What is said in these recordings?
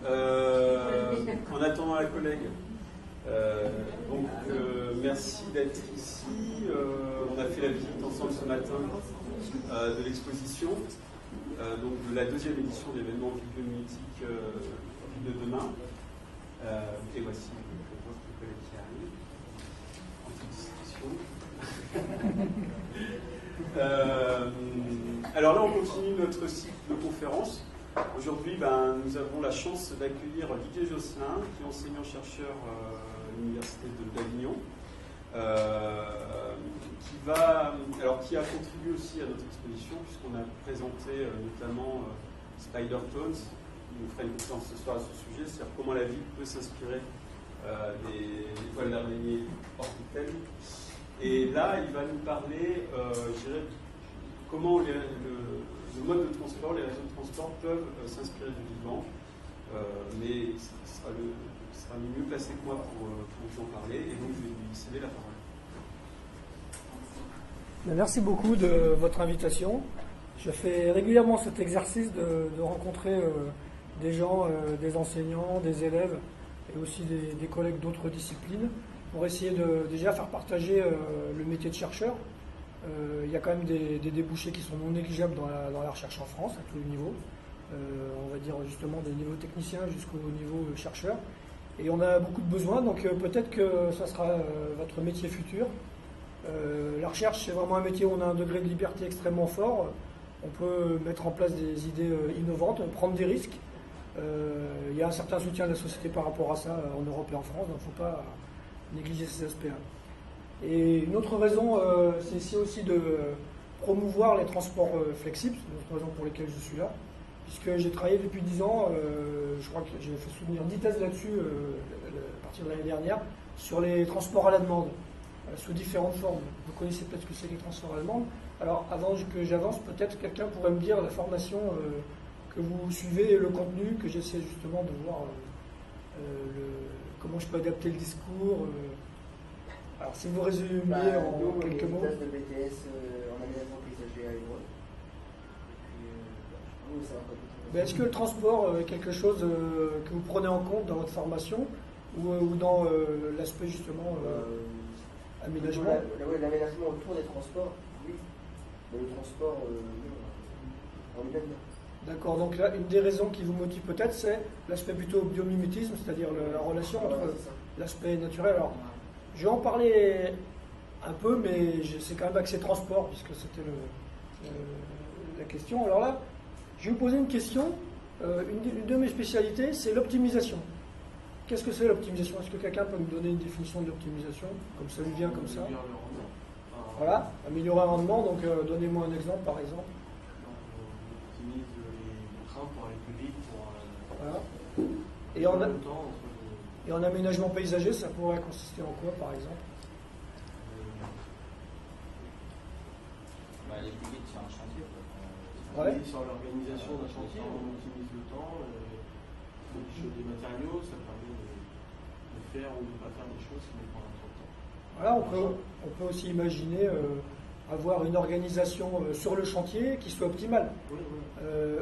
En attendant la collègue. Merci d'être ici. On a fait la visite ensemble ce matin de l'exposition, donc de la deuxième édition de l'événement bibliomimétique de demain. Et voici votre collègue qui arrive en petite discussion. Alors là, on continue notre cycle de conférences. Aujourd'hui, nous avons la chance d'accueillir Didier Josselin, qui est enseignant-chercheur à l'Université d'Avignon, qui a contribué aussi à notre exposition, puisqu'on a présenté notamment Spider-Tones. Il nous fera une conférence ce soir à ce sujet, c'est-à-dire comment la vie peut s'inspirer des toiles d'araignée ornithelles. Et là, il va nous parler, comment le mode de transport, les réseaux de transport peuvent s'inspirer du vivant, mais ce sera mieux placé que moi pour vous en parler, et donc je vais lui céder la parole. Merci beaucoup de votre invitation. Je fais régulièrement cet exercice de rencontrer des gens, des enseignants, des élèves, et aussi des collègues d'autres disciplines, pour essayer de déjà faire partager le métier de chercheur. Il y a quand même des débouchés qui sont non négligeables dans la recherche en France, à tous les niveaux. On va dire justement des niveaux techniciens jusqu'au niveau chercheur. Et on a beaucoup de besoins, donc peut-être que ça sera votre métier futur. La recherche, c'est vraiment un métier où on a un degré de liberté extrêmement fort. On peut mettre en place des idées innovantes, prendre des risques. Il y a un certain soutien de la société par rapport à ça en Europe et en France, donc il ne faut pas négliger ces aspects-là. Et une autre raison, c'est aussi de promouvoir les transports flexibles, c'est une autre raison pour laquelle je suis là, puisque j'ai travaillé depuis 10 ans, je crois que j'ai fait soutenir 10 thèses là-dessus à partir de l'année dernière, sur les transports à la demande, sous différentes formes. Vous connaissez peut-être ce que c'est que les transports à la demande. Alors avant que j'avance, peut-être quelqu'un pourrait me dire la formation que vous suivez et le contenu, que j'essaie justement de voir comment je peux adapter le discours. Alors, si vous résumez en quelques mots. Une classe de BTS en aménagement paysager à Évreux. Est-ce que le transport est quelque chose que vous prenez en compte dans votre formation ou dans l'aspect justement aménagement? L'aménagement autour des transports, oui. Mais le transport, en lui-même, non. D'accord, donc là, une des raisons qui vous motive peut-être, c'est l'aspect plutôt biomimétisme, c'est-à-dire la relation entre l'aspect naturel. Alors, je vais en parler un peu, mais c'est quand même axé transport, puisque c'était la question. Alors là, je vais vous poser une question. Une de mes spécialités, c'est l'optimisation. Qu'est-ce que c'est l'optimisation? Est-ce que quelqu'un peut me donner une définition de l'optimisation? Comme ça lui vient comme ça. Voilà, améliorer un rendement. Donc, donnez-moi un exemple, par exemple. On optimise les trains pour aller plus vite. Voilà. Et en aménagement paysager, ça pourrait consister en quoi, par exemple? Aller plus vite sur un chantier. Ouais. Sur l'organisation d'un chantier, on optimise le temps, des matériaux, ça permet de faire ou de ne pas faire des choses qui nous prennent trop de temps. Voilà, on peut aussi imaginer avoir une organisation sur le chantier qui soit optimale. Oui.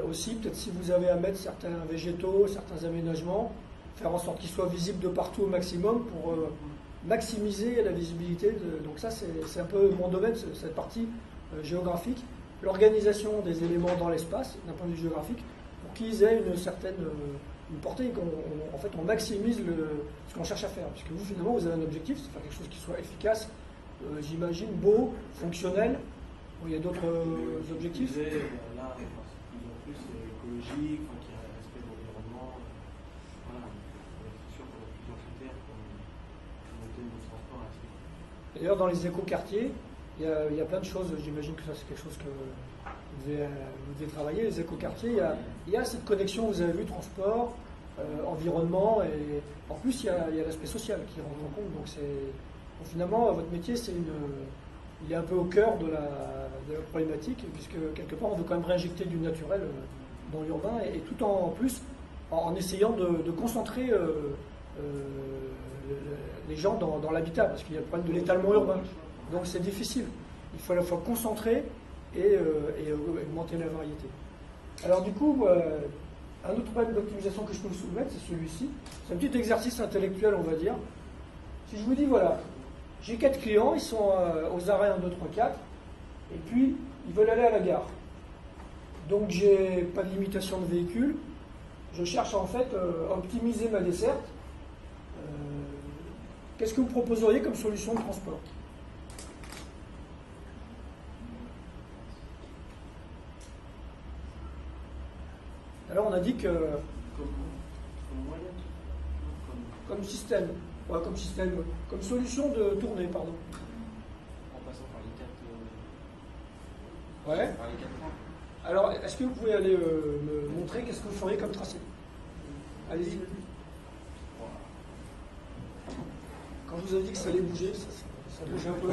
Aussi, peut-être si vous avez à mettre certains végétaux, certains aménagements, faire en sorte qu'ils soient visibles de partout au maximum pour maximiser la visibilité. Donc ça, c'est un peu mon domaine, cette partie géographique. L'organisation des éléments dans l'espace, d'un point de vue géographique, pour qu'ils aient une certaine portée, en fait, on maximise ce qu'on cherche à faire. Puisque vous, finalement, vous avez un objectif, c'est faire quelque chose qui soit efficace, j'imagine, beau, fonctionnel. Bon, il y a d'autres objectifs. Là, c'est plus en plus écologique, qui respecte l'environnement. Voilà, c'est sûr qu'on a plusieurs critères pour monter nos transports à ce niveau. D'ailleurs, dans les écoquartiers, il y a plein de choses. J'imagine que ça, c'est quelque chose que vous devez travailler. Les écoquartiers, il y a cette connexion, vous avez vu, transport, environnement, et en plus, il y a l'aspect social qui rentre en compte. Donc, finalement, votre métier, il est un peu au cœur de la problématique, puisque quelque part, on veut quand même réinjecter du naturel dans l'urbain, et tout en plus, en essayant de concentrer les gens dans l'habitat, parce qu'il y a le problème de l'étalement urbain. Donc c'est difficile. Il faut à la fois concentrer et augmenter la variété. Alors du coup, Un autre problème d'optimisation que je peux vous soumettre, c'est celui-ci. C'est un petit exercice intellectuel, on va dire. Si je vous dis, voilà, j'ai 4 clients, ils sont aux arrêts 1, 2, 3, 4, et puis ils veulent aller à la gare. Donc j'ai pas de limitation de véhicule. Je cherche en fait à optimiser ma desserte. Qu'est-ce que vous proposeriez comme solution de transport? Alors on a dit que comme système, ouais, comme solution de tournée, pardon. En passant par les 4 Ouais. par les 4 points. Alors est-ce que vous pouvez aller me montrer qu'est-ce que vous feriez comme tracé? Allez-y. Quand je vous avez dit que ça allait bouger, ça bouge un peu.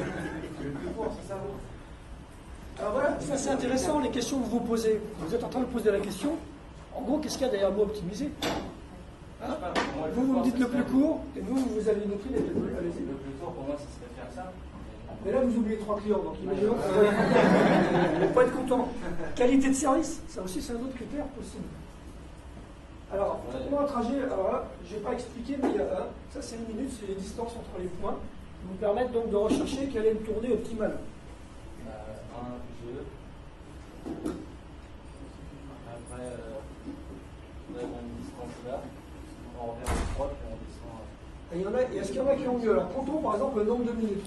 Alors voilà, ça c'est intéressant, les questions que vous vous posez. Vous êtes en train de poser la question. En gros, qu'est-ce qu'il y a derrière le mot optimiser? Hein? Vous me dites le plus court, et vous avez une autre idée. Allez-y. Le plus court pour moi, ce serait faire ça. Mais là, vous oubliez 3 clients, donc imaginons que vous ne pas être content. Qualité de service, ça aussi c'est un autre critère possible. Alors, pour un trajet, alors là, je n'ai pas expliqué, mais il y a un. Ça c'est 1 minute, c'est les distances entre les points, qui vous permettent donc de rechercher quelle est une tournée optimale. 1 jeu. Après, on a une distance là. On revient à 3 puis on descend. Et est-ce qu'il y en a qui ont mieux? Alors, comptons par exemple le nombre de minutes.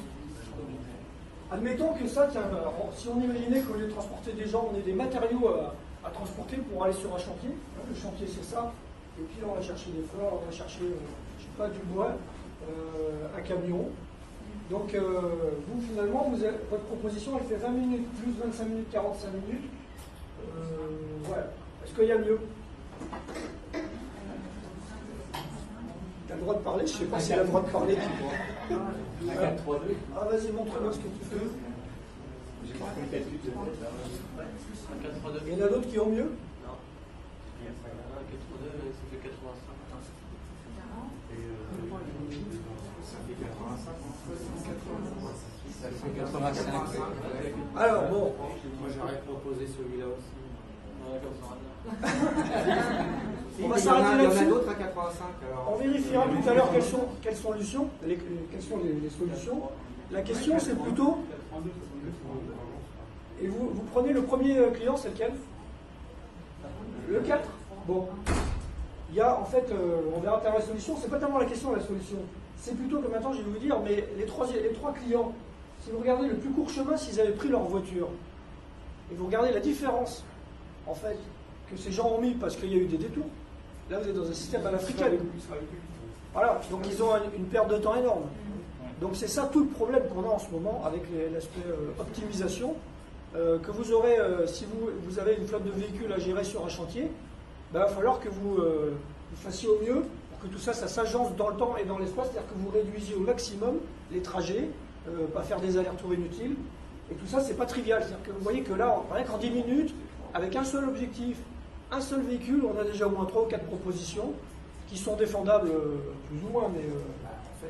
Admettons que ça, tiens, alors, si on imaginait qu'au lieu de transporter des gens, on ait des matériaux à transporter pour aller sur un chantier. Le chantier c'est ça, et puis on va chercher des fleurs, on va chercher, je sais pas, du bois, un camion. Donc vous finalement, votre proposition elle fait 20 minutes, plus 25 minutes, 45 minutes. Voilà. Est-ce qu'il y a mieux? T'as le droit de parler, je sais pas si elle a le droit de parler. Ah vas-y, montre-moi ce que tu fais. Il y en a d'autres qui ont mieux? Non. 4-2, ça fait 85. Ça fait 85. Alors bon. Moi j'aurais proposé celui-là aussi. On va s'arrêter là-dessus. Il y en a d'autres à 85. Alors. On vérifiera tout à l'heure quelles sont les solutions. La question c'est plutôt. Et vous prenez le premier client, c'est lequel? Le 4. Bon. Il y a en fait, on verra à travers la solution, c'est pas tellement la question de la solution. C'est plutôt que maintenant je vais vous dire, mais les trois clients, si vous regardez le plus court chemin, s'ils avaient pris leur voiture, et vous regardez la différence, en fait, que ces gens ont mis parce qu'il y a eu des détours, là vous êtes dans un système à l'africaine. Voilà, donc ils ont une perte de temps énorme. Donc c'est ça tout le problème qu'on a en ce moment avec l'aspect optimisation, que vous aurez, si vous avez une flotte de véhicules à gérer sur un chantier, ben, il va falloir que vous fassiez au mieux pour que tout ça, ça s'agence dans le temps et dans l'espace, c'est-à-dire que vous réduisiez au maximum les trajets, pas faire des allers-retours inutiles. Et tout ça, c'est pas trivial. C'est-à-dire que vous voyez que là, rien qu'en 10 minutes, avec un seul objectif, un seul véhicule, on a déjà au moins 3 ou 4 propositions qui sont défendables plus ou moins, mais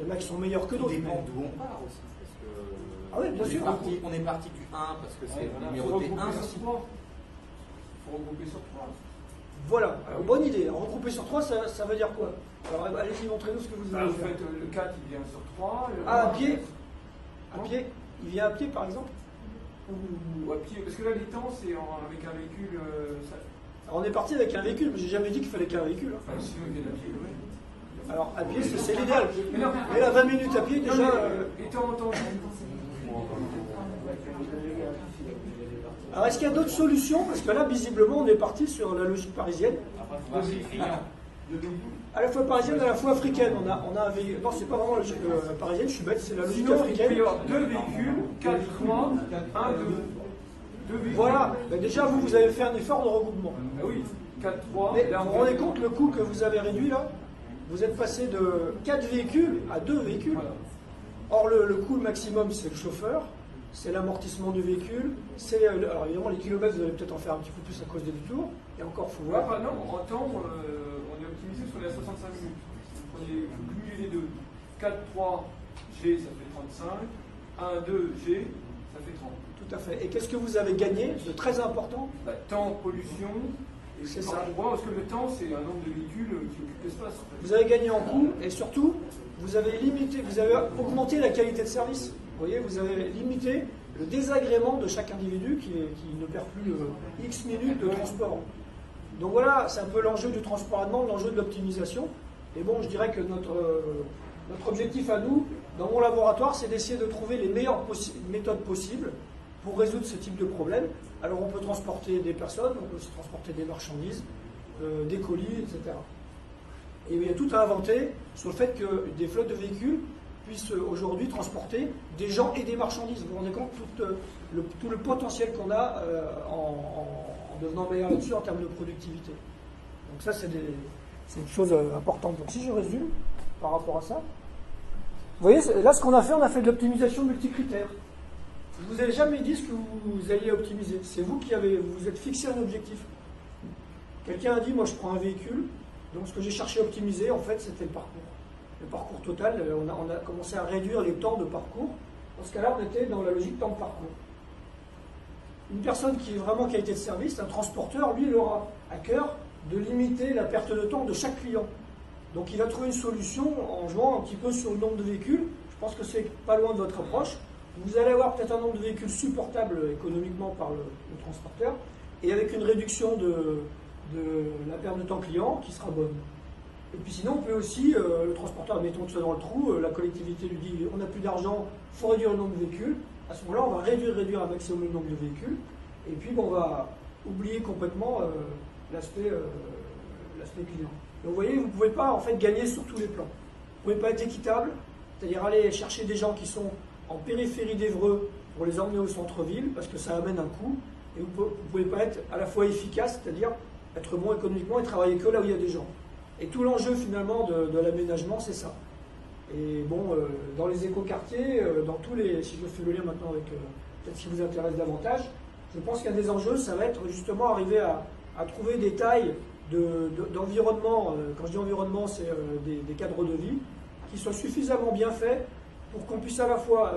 il y en a qui sont meilleurs que d'autres. Ça dépend d'où on part aussi. Parce que ah oui, bien sûr. On est parti du 1 parce que c'est numéroté 1. Il faut regrouper sur 3. Voilà, alors, bonne idée. Alors, regrouper sur 3, ça veut dire quoi? Alors allez-y, montrez-nous ce que vous avez Vous fait. faites le 4, il vient sur 3. Ah, à pied? À pied? Il vient à pied par exemple? Ou à pied, parce que là, les temps, c'est avec un véhicule. Alors on est parti avec un véhicule, mais j'ai jamais dit qu'il fallait qu'un véhicule. Hein. Enfin, sinon, il vient à pied, oui. Alors à pied, c'est l'idéal. Mais non, Mais là, 20 minutes à pied, non, déjà. mais, étant entendu. Alors est-ce qu'il y a d'autres solutions? Parce que là, visiblement, on est parti sur la logique parisienne. À la fois parisienne, à la fois africaine. On a un véhicule. Non, c'est pas vraiment la logique parisienne, je suis bête, c'est la logique Sinon, il africaine. peut y avoir 2 véhicules, 4, 3, 1, 2. 2 véhicules. Voilà, ben déjà vous avez fait un effort de regroupement. Ah oui, 4, 3. Mais vous vous rendez compte le coût que vous avez réduit là? Vous êtes passé de 4 véhicules à 2 véhicules. Or le coût maximum c'est le chauffeur, c'est l'amortissement du véhicule, c'est alors évidemment les kilomètres vous allez peut-être en faire un petit peu plus à cause des détours, et encore faut voir. Non, en temps, on est optimisé sur les 65 minutes. Vous cumulez les deux. 4, 3, G, ça fait 35. 1, 2, G, ça fait 30. Tout à fait. Et qu'est-ce que vous avez gagné de très important? Temps, pollution Et C'est je ça. comprends parce que le temps, c'est un nombre de véhicules qui occupe l'espace. En fait. Vous avez gagné en coût et surtout, vous avez augmenté la qualité de service. Vous voyez, vous avez limité le désagrément de chaque individu qui ne perd plus X minutes de transport. Donc voilà, c'est un peu l'enjeu du transport à demande, l'enjeu de l'optimisation. Et bon, je dirais que notre objectif à nous, dans mon laboratoire, c'est d'essayer de trouver les meilleures méthodes possibles pour résoudre ce type de problème. Alors on peut transporter des personnes, on peut aussi transporter des marchandises, des colis, etc. Et il y a tout à inventer sur le fait que des flottes de véhicules puissent aujourd'hui transporter des gens et des marchandises. Vous vous rendez compte tout le potentiel qu'on a en devenant meilleur là-dessus en termes de productivité. Donc ça, c'est une chose importante. Donc si je résume par rapport à ça, vous voyez, là ce qu'on a fait de l'optimisation multicritère. Je ne vous ai jamais dit ce que vous alliez optimiser. C'est vous qui vous êtes fixé un objectif. Quelqu'un a dit, moi je prends un véhicule, donc ce que j'ai cherché à optimiser, en fait, c'était le parcours. Le parcours total, on a commencé à réduire les temps de parcours. Dans ce cas-là, on était dans la logique temps de parcours. Une personne qui est vraiment qualité de service, un transporteur, lui, il aura à cœur de limiter la perte de temps de chaque client. Donc il a trouvé une solution en jouant un petit peu sur le nombre de véhicules. Je pense que c'est pas loin de votre approche. Vous allez avoir peut-être un nombre de véhicules supportable économiquement par le transporteur et avec une réduction de la perte de temps client qui sera bonne. Et puis sinon, on peut aussi, le transporteur, mettons que ça dans le trou, la collectivité lui dit on n'a plus d'argent, il faut réduire le nombre de véhicules. À ce moment-là, on va réduire un maximum le nombre de véhicules. Et puis, on va oublier complètement l'aspect client. Donc, vous voyez, vous ne pouvez pas en fait gagner sur tous les plans. Vous ne pouvez pas être équitable, c'est-à-dire aller chercher des gens qui sont en périphérie d'Évreux pour les emmener au centre-ville, parce que ça amène un coût. Et vous ne pouvez pas être à la fois efficace, c'est-à-dire être bon économiquement et travailler que là où il y a des gens. Et tout l'enjeu finalement de l'aménagement, c'est ça. Et bon, dans les écoquartiers, dans tous les, si je fais le lien maintenant avec peut-être ce qui vous intéresse davantage, je pense qu'il y a des enjeux, ça va être justement arriver à trouver des tailles d'environnement, quand je dis environnement, c'est des cadres de vie, qui soient suffisamment bien faits pour qu'on puisse à la fois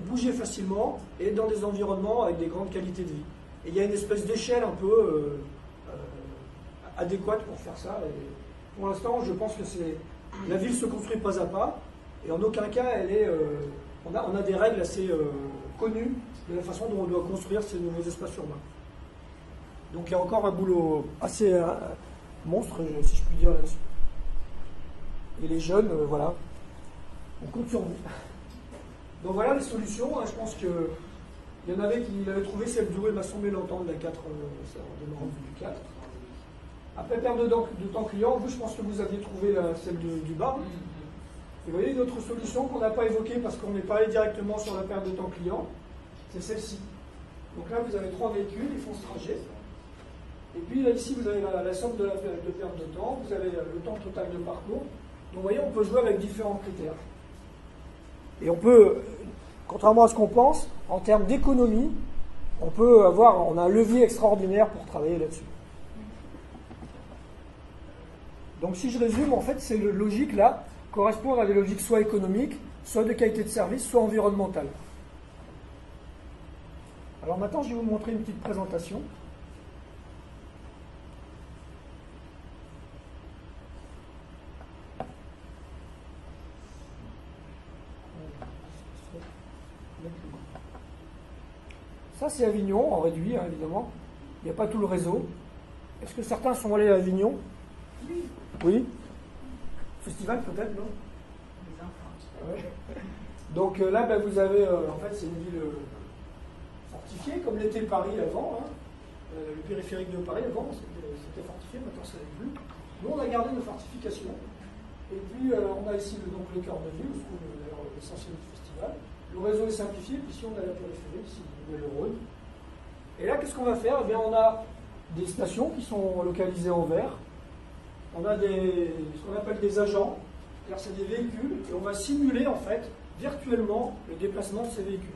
bouger facilement et être dans des environnements avec des grandes qualités de vie. Et il y a une espèce d'échelle un peu adéquate pour faire ça. Et pour l'instant, je pense que la ville se construit pas à pas, et en aucun cas, on a des règles assez connues de la façon dont on doit construire ces nouveaux espaces urbains. Donc il y a encore un boulot assez monstre, si je puis dire, là-dessus. Et les jeunes, voilà, on compte sur vous. Donc voilà les solutions. Hein, je pense qu'il y en avait qui l'avaient trouvé, celle du m'a semblé l'entendre, la 4, c'est démarrant du 4. Après perte de temps client, vous, je pense que vous aviez trouvé celle du bas. Et vous voyez, une autre solution qu'on n'a pas évoquée parce qu'on n'est pas allé directement sur la perte de temps client, c'est celle-ci. Donc là, vous avez 3 véhicules, ils font ce trajet. Et puis là, ici, vous avez la somme de perte de temps, vous avez le temps total de parcours. Donc vous voyez, on peut jouer avec différents critères. Et on peut, contrairement à ce qu'on pense, en termes d'économie, on a un levier extraordinaire pour travailler là-dessus. Donc si je résume, en fait, ces logiques-là correspondent à des logiques soit économiques, soit de qualité de service, soit environnementales. Alors maintenant, je vais vous montrer une petite présentation. Ça, c'est Avignon, en réduit, hein, évidemment. Il n'y a pas tout le réseau. Est-ce que certains sont allés à Avignon ? Oui. Festival, peut-être, non ? Ouais. Donc là, vous avez, en fait, c'est une ville fortifiée, comme l'était Paris avant. Hein. Le périphérique de Paris, avant, c'était fortifié, maintenant ça n'est plus. Nous, on a gardé nos fortifications. Et puis, on a ici donc, le cœur de ville, où se trouve d'ailleurs l'essentiel du festival. Le réseau est simplifié, puis ici, on a la périphérie, ici, le Rhône. Et là, qu'est-ce qu'on va faire ? Eh bien, on a des stations qui sont localisées en vert. On a ce qu'on appelle des agents, c'est-à-dire c'est des véhicules, et on va simuler en fait virtuellement le déplacement de ces véhicules.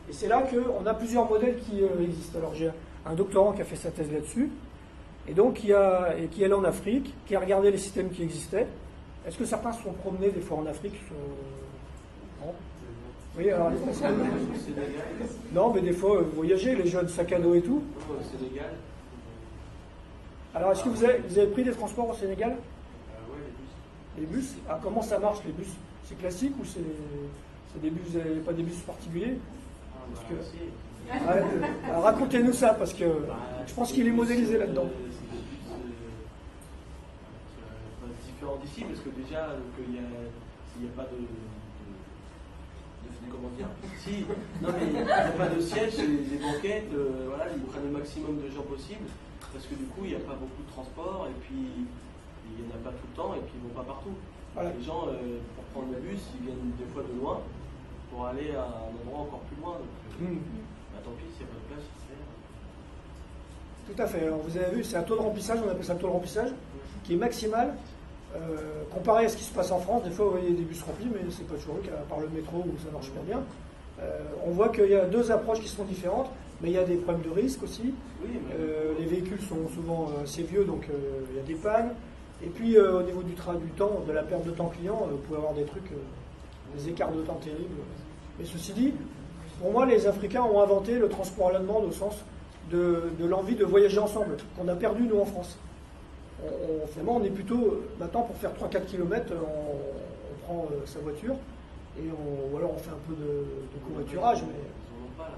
Et c'est là qu'on a plusieurs modèles qui existent. Alors j'ai un doctorant qui a fait sa thèse là-dessus, et donc qui est allé en Afrique, qui a regardé les systèmes qui existaient. Est-ce que certains se sont promenés des fois en Afrique Non. Oui, alors non, mais des fois, vous voyagez, les jeunes sac à dos et tout. C'est légal. Alors, est-ce que vous avez pris des transports au Sénégal? Ouais, les bus. Les bus? Ah, comment ça marche, les bus? C'est classique ou c'est des bus, vous n'avez pas des bus particuliers? Parce que- Si. Ouais, alors racontez-nous ça, parce que je pense qu'il est modélisé là-dedans. Différent d'ici, parce que déjà, s'il n'y a pas comment dire, si, non mais il n'y a pas de siège, les banquettes, voilà, ils prennent le maximum de gens possible, parce que du coup, il n'y a pas beaucoup de transport, et puis il n'y en a pas tout le temps, et puis ils ne vont pas partout. Voilà. Les gens, pour prendre le bus, ils viennent des fois de loin, pour aller à un endroit encore plus loin. Donc, bah, tant pis, s'il n'y a pas de place, c'est... Tout à fait. Alors, vous avez vu, c'est un taux de remplissage, on appelle ça le taux de remplissage, qui est maximal. Comparé à ce qui se passe en France, des fois vous voyez des bus remplis, mais c'est pas toujours le cas, à part le métro où ça marche pas bien. On voit qu'il y a deux approches qui sont différentes, mais il y a des problèmes de risque aussi. Oui, mais... Les véhicules sont souvent assez vieux, donc il y a des pannes. Et puis au niveau du temps, de la perte de temps client, vous pouvez avoir des trucs, des écarts de temps terribles. Mais ceci dit, pour moi, les Africains ont inventé le transport à la demande au sens de l'envie de voyager ensemble, qu'on a perdu nous en France. Finalement, on est plutôt, maintenant pour faire 3-4 km, on prend sa voiture, ou alors on fait un peu de covoiturage, mais Ils n'en ont pas, là.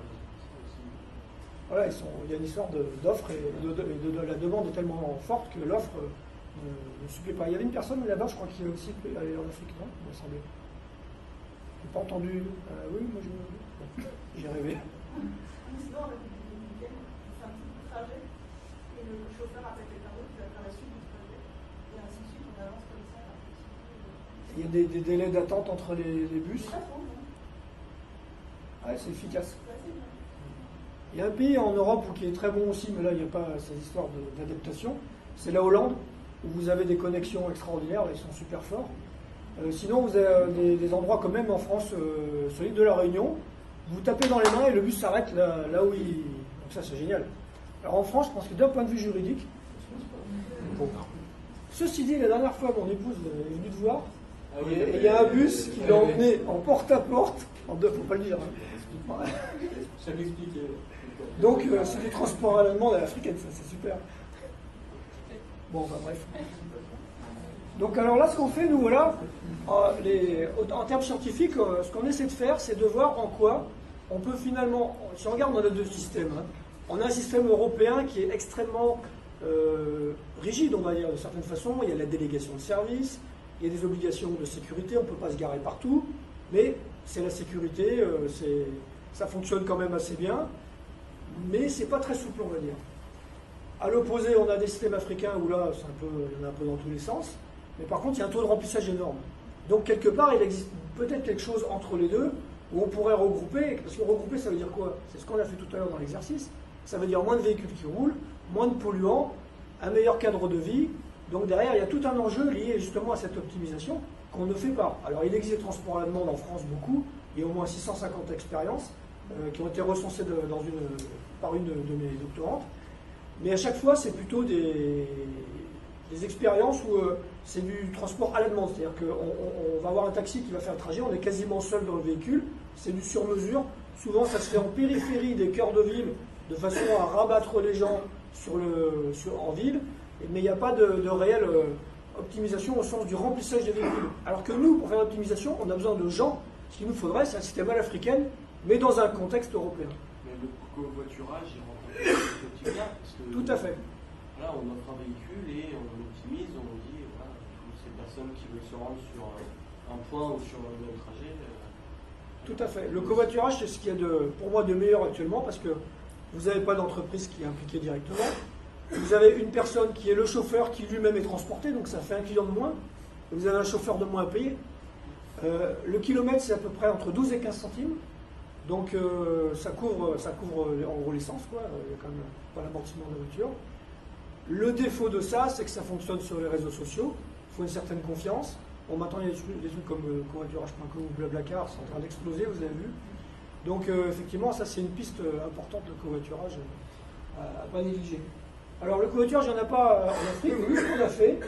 voilà, il y a une histoire d'offre et de la demande est tellement forte que l'offre ne suffit pas. Il y avait une personne là-bas, je crois, qui est aussi allée en Afrique, non? Il me semblait. Je n'ai pas entendu. Oui, moi j'ai rêvé. Sinon, avec une week-end, c'est un petit trajet et le chauffeur appelle quelqu'un d'autre qui va faire la suite du trajet. Et ainsi de suite, on avance comme ça. Il y a des délais d'attente entre les bus. C'est pas trop, non? Ouais, c'est efficace. C'est facile, non? Il y a un pays en Europe qui est très bon aussi, mais là il n'y a pas ces histoires d'adaptation. C'est la Hollande, où vous avez des connexions extraordinaires, ils sont super forts. Sinon, vous avez des endroits quand même en France, sur l'île de la Réunion, vous tapez dans les mains et le bus s'arrête là où il... Donc ça c'est génial. Alors en France, je pense que d'un point de vue juridique, bon. Ceci dit, la dernière fois, mon épouse est venue te voir, et il y a un bus qui l'a emmené en porte-à-porte, en deux, faut pas le dire. Hein. Ça m'explique. Donc c'est du transport à la demande à l'africaine, ça c'est super. Bon, bah bref. Donc alors là, ce qu'on fait, nous, voilà, en termes scientifiques, ce qu'on essaie de faire, c'est de voir en quoi on peut finalement, si on regarde dans les deux systèmes, hein, on a un système européen qui est extrêmement rigide, on va dire, de certaine façon. Il y a la délégation de service, il y a des obligations de sécurité, on ne peut pas se garer partout, mais c'est la sécurité, ça fonctionne quand même assez bien, mais c'est pas très souple, on va dire. À l'opposé, on a des systèmes africains où là, il y en a un peu dans tous les sens, mais par contre, il y a un taux de remplissage énorme. Donc, quelque part, il existe peut-être quelque chose entre les deux où on pourrait regrouper, parce que regrouper, ça veut dire quoi? C'est ce qu'on a fait tout à l'heure dans l'exercice. Ça veut dire moins de véhicules qui roulent, moins de polluants, un meilleur cadre de vie. Donc, derrière, il y a tout un enjeu lié justement à cette optimisation qu'on ne fait pas. Alors, il existe des transports à la demande en France beaucoup. Il y a au moins 650 expériences qui ont été recensées par une de mes doctorantes. Mais à chaque fois, c'est plutôt des expériences où c'est du transport à la demande. C'est-à-dire qu'on va avoir un taxi qui va faire le trajet, on est quasiment seul dans le véhicule, c'est du sur-mesure. Souvent, ça se fait en périphérie des cœurs de ville, de façon à rabattre les gens en ville, mais il n'y a pas de réelle optimisation au sens du remplissage des véhicules. Alors que nous, pour faire l'optimisation, on a besoin de gens. Ce qu'il nous faudrait, c'est un système à l'africaine, mais dans un contexte européen. Mais le covoiturage, il rentre au quotidien. Parce que, Tout à fait. Là, on offre un véhicule et on optimise, on dit, voilà, toutes ces personnes qui veulent se rendre sur un point ou sur un même trajet. Tout à fait. Le covoiturage, c'est ce qu'il y a pour moi de meilleur actuellement, parce que vous n'avez pas d'entreprise qui est impliquée directement. Vous avez une personne qui est le chauffeur qui lui-même est transporté, donc ça fait un client de moins. Vous avez un chauffeur de moins à payer. Le kilomètre, c'est à peu près entre 12 et 15 centimes. Donc ça couvre en gros l'essence, quoi. Il n'y a quand même pas l'amortissement de la voiture. Le défaut de ça, c'est que ça fonctionne sur les réseaux sociaux. Il faut une certaine confiance. Bon, maintenant, il y a des trucs comme covoiturage.com ou Blablacar, c'est en train d'exploser, vous avez vu. Donc effectivement, ça c'est une piste importante, le covoiturage, à pas négliger. Alors le covoiturage, il n'y en a pas en Afrique, mais nous, ce qu'on a fait,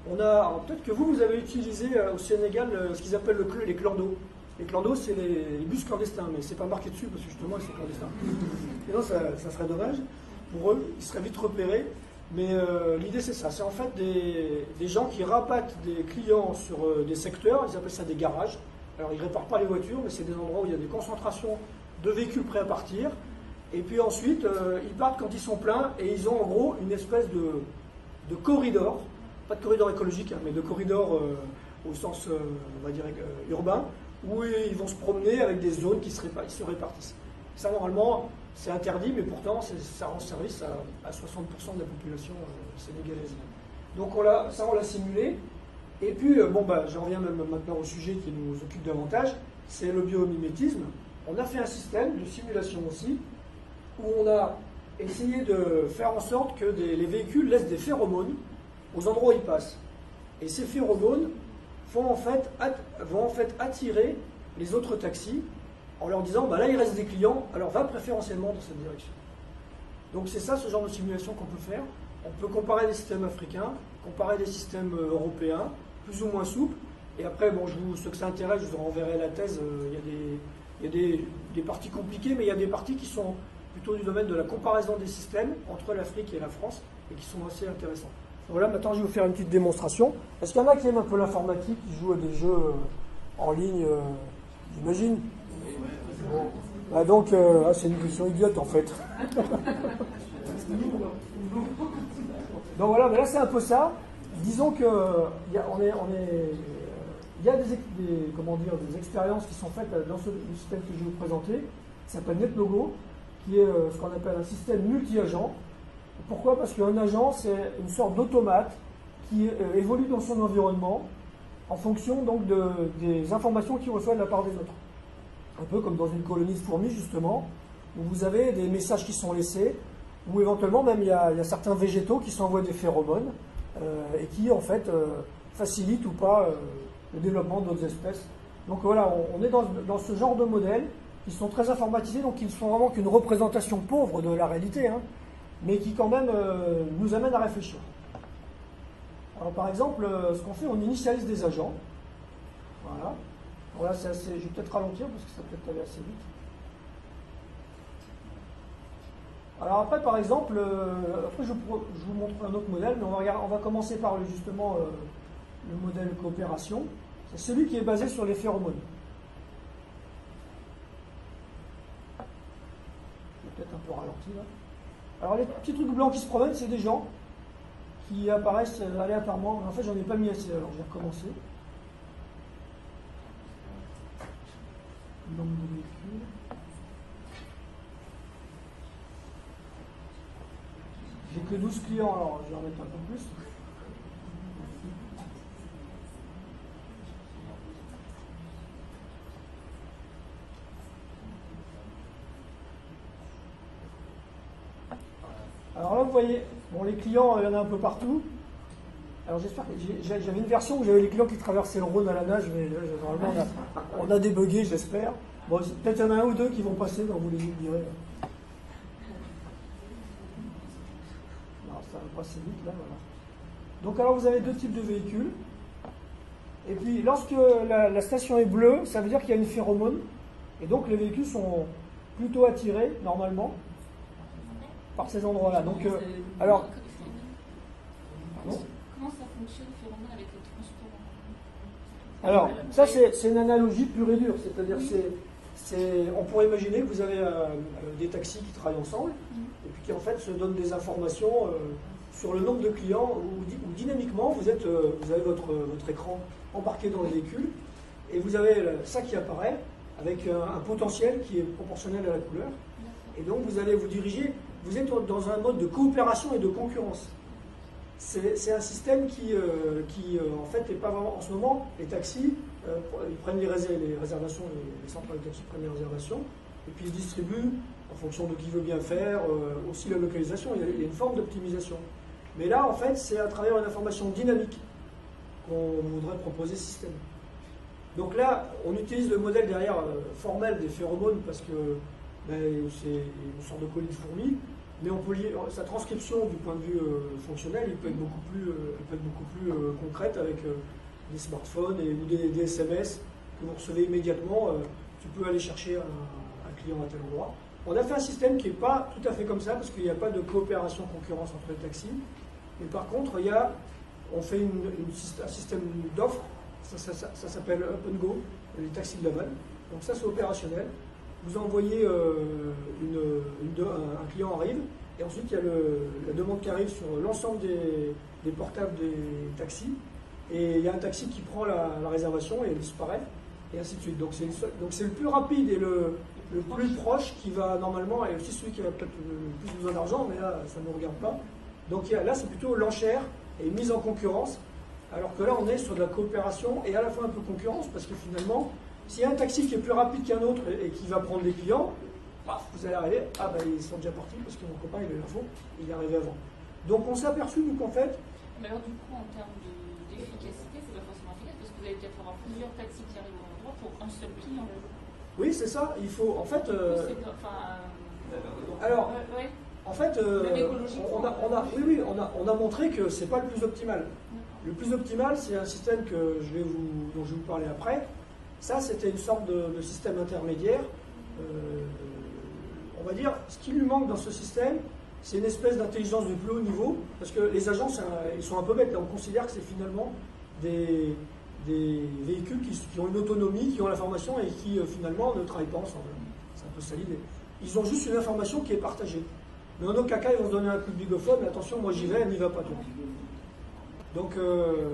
peut-être que vous avez utilisé au Sénégal ce qu'ils appellent les clandos. Les clandos, c'est les bus clandestins, mais c'est pas marqué dessus parce que justement ils sont clandestins. Et non, ça serait dommage pour eux, ils seraient vite repérés. Mais l'idée c'est ça, c'est en fait des gens qui rabattent des clients sur des secteurs, ils appellent ça des garages. Alors ils ne réparent pas les voitures, mais c'est des endroits où il y a des concentrations de véhicules prêts à partir. Et puis ensuite, ils partent quand ils sont pleins et ils ont en gros une espèce de corridor, pas de corridor écologique, hein, mais de corridor au sens, on va dire, urbain, où ils vont se promener avec des zones qui se répartissent. Ça, normalement, c'est interdit, mais pourtant, ça rend service à 60% de la population sénégalaise. Donc ça, on l'a simulé. Et puis, j'en reviens même maintenant au sujet qui nous occupe davantage, c'est le biomimétisme. On a fait un système de simulation aussi, où on a essayé de faire en sorte que les véhicules laissent des phéromones aux endroits où ils passent. Et ces phéromones vont en fait attirer les autres taxis en leur disant là il reste des clients, alors va préférentiellement dans cette direction. Donc c'est ça ce genre de simulation qu'on peut faire. On peut comparer des systèmes africains, comparer des systèmes européens, plus ou moins souples. Et après, ceux que ça intéresse, je vous renverrai la thèse. Il y a des parties compliquées, mais il y a des parties qui sont plutôt du domaine de la comparaison des systèmes entre l'Afrique et la France et qui sont assez intéressantes. Voilà, maintenant je vais vous faire une petite démonstration. Est-ce qu'il y en a qui aiment un peu l'informatique, qui jouent à des jeux en ligne, j'imagine? Bon. C'est une question idiote en fait. Donc voilà, mais là c'est un peu ça. Disons que il y a des expériences qui sont faites dans ce système que je vais vous présenter, qui s'appelle NetLogo, qui est ce qu'on appelle un système multi-agent. Pourquoi? Parce qu'un agent, c'est une sorte d'automate qui évolue dans son environnement en fonction donc des informations qu'il reçoit de la part des autres. Un peu comme dans une colonie de fourmis, justement, où vous avez des messages qui sont laissés, ou éventuellement même il y a certains végétaux qui s'envoient des phéromones et qui, en fait, facilitent ou pas le développement d'autres espèces. Donc voilà, on est dans ce genre de modèles qui sont très informatisés, donc qui ne sont vraiment qu'une représentation pauvre de la réalité, hein, mais qui quand même nous amènent à réfléchir. Alors par exemple, ce qu'on fait, on initialise des agents. Voilà. Alors là, je vais peut-être ralentir parce que ça peut peut-être aller assez vite. Alors après, par exemple, après je vous montre un autre modèle, mais on va commencer par justement le modèle coopération. C'est celui qui est basé sur les phéromones. Je vais peut-être un peu ralenti là. Alors les petits trucs blancs qui se promènent, c'est des gens qui apparaissent aléatoirement. En fait, j'en ai pas mis assez, alors je vais recommencer. Nombre de véhicules. J'ai que 12 clients, alors je vais en mettre un peu plus. Alors là, vous voyez, les clients, il y en a un peu partout. Alors j'espère que j'avais une version où j'avais les clients qui traversaient le Rhône à la nage, mais normalement on a débugué, j'espère. Bon, peut-être il y en a un ou deux qui vont passer, donc vous les oublierez. Alors ça va passer vite là, voilà. Donc alors vous avez deux types de véhicules. Et puis lorsque la station est bleue, ça veut dire qu'il y a une phéromone. Et donc les véhicules sont plutôt attirés, normalement, par ces endroits-là. Donc, alors... Pardon ? Comment ça fonctionne, phénomène, avec le transport? Alors, ça c'est une analogie pure et dure, c'est-à-dire on pourrait imaginer que vous avez des taxis qui travaillent ensemble et puis qui en fait se donnent des informations sur le nombre de clients où dynamiquement vous avez votre écran embarqué dans le véhicule et vous avez ça qui apparaît avec un potentiel qui est proportionnel à la couleur et donc vous allez vous diriger, vous êtes dans un mode de coopération et de concurrence. C'est un système qui en fait n'est pas vraiment en ce moment. Les taxis, ils prennent les réservations, les centrales de taxis prennent les réservations, et puis ils distribuent en fonction de qui veut bien faire, aussi la localisation. Il y a une forme d'optimisation. Mais là, en fait, c'est à travers une information dynamique qu'on voudrait proposer ce système. Donc là, on utilise le modèle derrière formel des phéromones parce que c'est une sorte de colis de fourmis. Mais on peut lier sa transcription du point de vue fonctionnel, il peut être beaucoup plus concrète avec des smartphones ou des SMS que vous recevez immédiatement. Tu peux aller chercher un client à tel endroit. On a fait un système qui n'est pas tout à fait comme ça, parce qu'il n'y a pas de coopération concurrence entre les taxis. Mais par contre, on fait un système d'offres, ça s'appelle Up and Go, les taxis de Laval. Donc ça, c'est opérationnel. Vous envoyez, un client arrive, et ensuite il y a la demande qui arrive sur l'ensemble des portables des taxis, et il y a un taxi qui prend la réservation et elle disparaît, et ainsi de suite. Donc c'est le plus rapide et le plus proche qui va normalement, et aussi celui qui a peut-être le plus besoin d'argent, mais là ça ne nous regarde pas. Donc là c'est plutôt l'enchère et mise en concurrence, alors que là on est sur de la coopération et à la fois un peu concurrence, parce que finalement, s'il y a un taxi qui est plus rapide qu'un autre et qui va prendre des clients, vous allez arriver, ils sont déjà partis parce que mon copain il a eu l'info, il est arrivé avant. Donc on s'est aperçu nous qu'en fait... Mais alors du coup, en termes d'efficacité, c'est pas forcément efficace parce que vous allez peut-être avoir plusieurs taxis qui arrivent au endroit pour un seul client. Oui, c'est ça, il faut en fait... Alors, en fait, on a montré que c'est pas le plus optimal. Le plus optimal, c'est un système dont je vais vous parler après. Ça, c'était une sorte de système intermédiaire. On va dire, ce qui lui manque dans ce système, c'est une espèce d'intelligence du plus haut niveau, parce que les agents, ils sont un peu bêtes. Là, on considère que c'est finalement des véhicules qui ont une autonomie, qui ont l'information et qui finalement ne travaillent pas ensemble. C'est un peu ça l'idée. Ils ont juste une information qui est partagée. Mais en aucun cas, ils vont se donner un coup de bigophone, mais attention, moi j'y vais, elle n'y va pas tout. Donc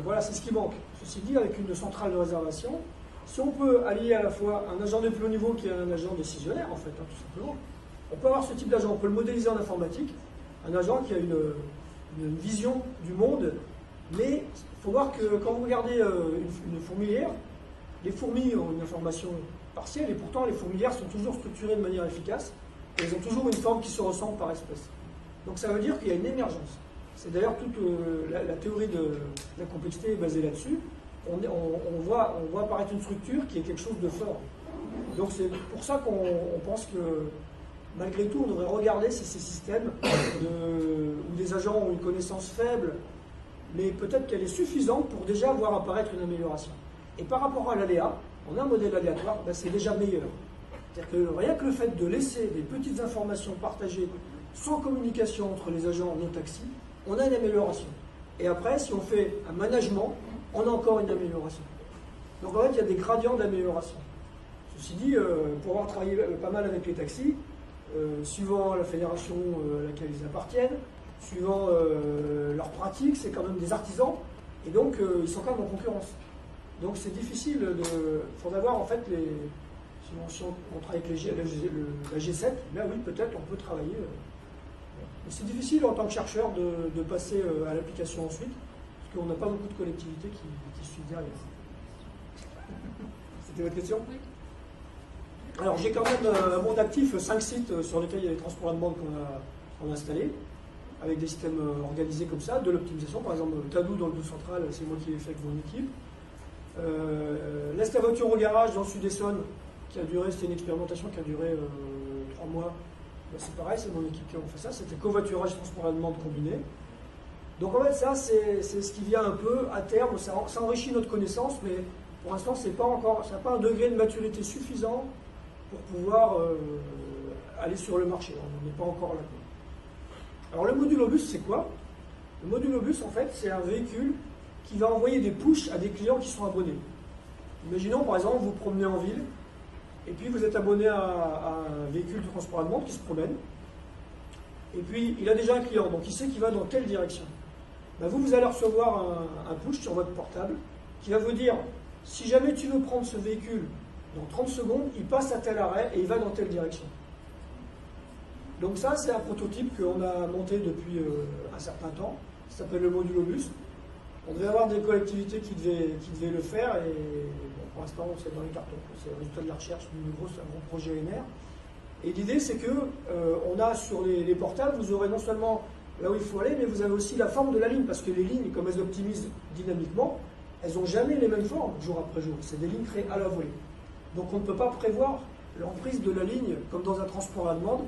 voilà, c'est ce qui manque. Ceci dit, avec une centrale de réservation, si on peut allier à la fois un agent de plus haut niveau qui est un agent décisionnaire, en fait, tout simplement, on peut avoir ce type d'agent, on peut le modéliser en informatique, un agent qui a une vision du monde, mais il faut voir que quand vous regardez une fourmilière, les fourmis ont une information partielle, et pourtant les fourmilières sont toujours structurées de manière efficace, et elles ont toujours une forme qui se ressemble par espèce. Donc ça veut dire qu'il y a une émergence. C'est d'ailleurs toute la théorie de la complexité est basée là-dessus. On voit apparaître une structure qui est quelque chose de fort. Donc c'est pour ça qu'on pense que malgré tout, on devrait regarder si ces systèmes où des agents ont une connaissance faible, mais peut-être qu'elle est suffisante pour déjà voir apparaître une amélioration. Et par rapport à l'aléa, on a un modèle aléatoire, c'est déjà meilleur. C'est-à-dire que rien que le fait de laisser des petites informations partagées sans communication entre les agents non taxis, on a une amélioration. Et après, si on fait un management, on a encore une amélioration. Donc en fait, il y a des gradients d'amélioration. Ceci dit, pour avoir travaillé pas mal avec les taxis, suivant la fédération à laquelle ils appartiennent, suivant leurs pratiques, c'est quand même des artisans, et donc ils sont quand même en concurrence. Donc c'est difficile il faudrait voir en fait si on travaille avec la G7, là oui, peut-être on peut travailler. Mais c'est difficile en tant que chercheur de passer à l'application ensuite, parce qu'on n'a pas beaucoup de collectivités qui suivent derrière. C'était votre question? Oui. Alors j'ai quand même à mon actif 5 sites sur lesquels il y a les transports à demande qu'on a installés, avec des systèmes organisés comme ça, de l'optimisation. Par exemple, Tadou dans le Doubs central, c'est moi qui l'ai fait avec mon équipe. Laisse la voiture au garage dans le Sud-Essonne, c'était une expérimentation qui a duré 3 mois. C'est pareil, c'est mon équipe qui a fait ça, c'était covoiturage transport à demande combiné. Donc en fait ça c'est ce qui vient un peu à terme, ça enrichit notre connaissance, mais pour l'instant ça n'a pas un degré de maturité suffisant pour pouvoir aller sur le marché, on n'est pas encore là. Alors le module au bus c'est quoi? Le module au bus en fait c'est un véhicule qui va envoyer des pushs à des clients qui sont abonnés. Imaginons par exemple vous promenez en ville, et puis vous êtes abonné à un véhicule de transport à demande qui se promène, et puis il a déjà un client, donc il sait qu'il va dans telle direction. Ben vous allez recevoir un push sur votre portable qui va vous dire, si jamais tu veux prendre ce véhicule dans 30 secondes, il passe à tel arrêt et il va dans telle direction. Donc ça c'est un prototype qu'on a monté depuis un certain temps, ça s'appelle le module au bus. On devait avoir des collectivités qui devaient le faire, et bon, pour l'instant c'est dans les cartons, c'est le résultat de la recherche, un gros projet NR. Et l'idée c'est que on a sur les portables, vous aurez non seulement là où il faut aller, mais vous avez aussi la forme de la ligne, parce que les lignes, comme elles optimisent dynamiquement, elles n'ont jamais les mêmes formes jour après jour, c'est des lignes créées à la volée. Donc on ne peut pas prévoir l'emprise de la ligne comme dans un transport à demande.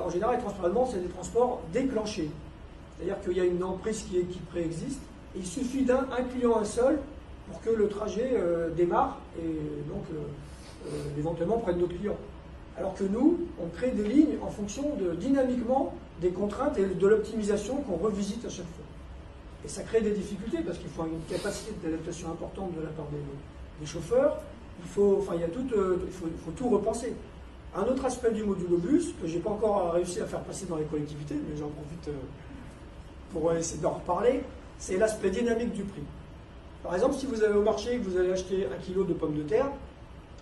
En général, les transports à demande, c'est des transports déclenchés. C'est-à-dire qu'il y a une emprise qui préexiste, et il suffit d'un client, un seul, pour que le trajet démarre et donc éventuellement prenne d'autres clients. Alors que nous, on crée des lignes en fonction dynamiquement des contraintes et de l'optimisation qu'on revisite à chaque fois. Et ça crée des difficultés parce qu'il faut une capacité d'adaptation importante de la part des chauffeurs. Il faut tout repenser. Un autre aspect du modulo bus, que je n'ai pas encore réussi à faire passer dans les collectivités, mais j'en profite pour essayer d'en reparler, c'est l'aspect dynamique du prix. Par exemple, si vous allez au marché et que vous allez acheter 1 kilo de pommes de terre,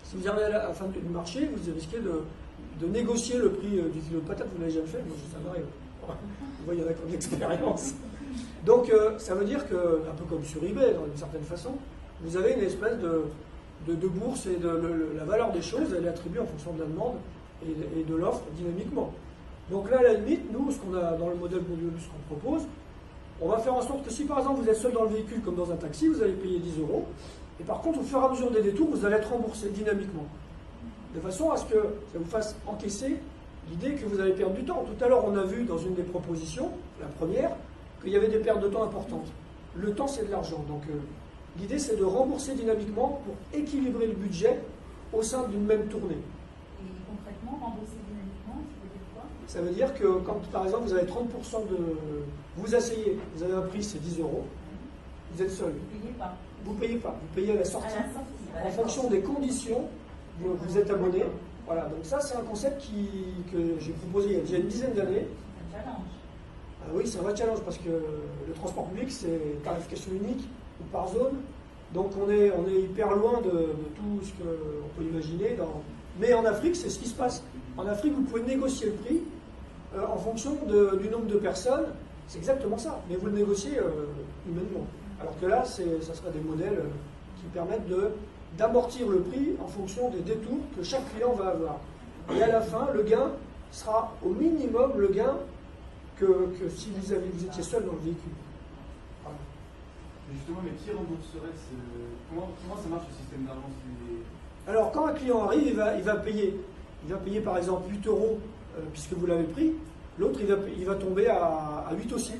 si vous arrivez à la fin du marché, vous risquez de négocier le prix du kilo de patates. Vous ne l'avez jamais fait, moi ça m'arrive. Vous voyez, il y en a qui ont de l'expérience. Donc ça veut dire que, un peu comme sur eBay, d'une certaine façon, vous avez une espèce de bourse et la valeur des choses, elle est attribuée en fonction de la demande et de l'offre dynamiquement. Donc là, à la limite, nous, ce qu'on a dans le modèle modulo bus qu'on propose, on va faire en sorte que si par exemple vous êtes seul dans le véhicule comme dans un taxi, vous allez payer 10 €. Et par contre, au fur et à mesure des détours, vous allez être remboursé dynamiquement. De façon à ce que ça vous fasse encaisser l'idée que vous allez perdre du temps. Tout à l'heure, on a vu dans une des propositions, la première, qu'il y avait des pertes de temps importantes. Le temps, c'est de l'argent. Donc l'idée, c'est de rembourser dynamiquement pour équilibrer le budget au sein d'une même tournée. Et concrètement, rembourser dynamiquement, ça veut dire quoi? Ça veut dire que quand, par exemple, vous avez 30% de... Vous asseyez, vous avez un prix, c'est 10 €. Vous êtes seul. Vous ne payez pas. Vous ne payez pas. Vous payez à la sortie. À la sortie. En fonction des conditions, vous êtes abonné. Voilà, donc ça, c'est un concept que j'ai proposé il y a déjà une dizaine d'années. C'est un challenge. Ah oui, c'est un vrai challenge parce que le transport public, c'est tarification unique ou par zone. Donc on est hyper loin de tout ce qu'on peut imaginer. Mais en Afrique, c'est ce qui se passe. En Afrique, vous pouvez négocier le prix en fonction du nombre de personnes. C'est exactement ça. Mais vous le négociez humainement. Alors que là, ça sera des modèles qui permettent d'amortir le prix en fonction des détours que chaque client va avoir. Et à la fin, le gain sera au minimum le gain que si vous étiez seul dans le véhicule. Voilà. Mais justement, mais qui rembourserait comment ça marche le système d'argent? Alors, quand un client arrive, il va payer. Il va payer par exemple 8 € puisque vous l'avez pris. L'autre, il va tomber à 8 aussi.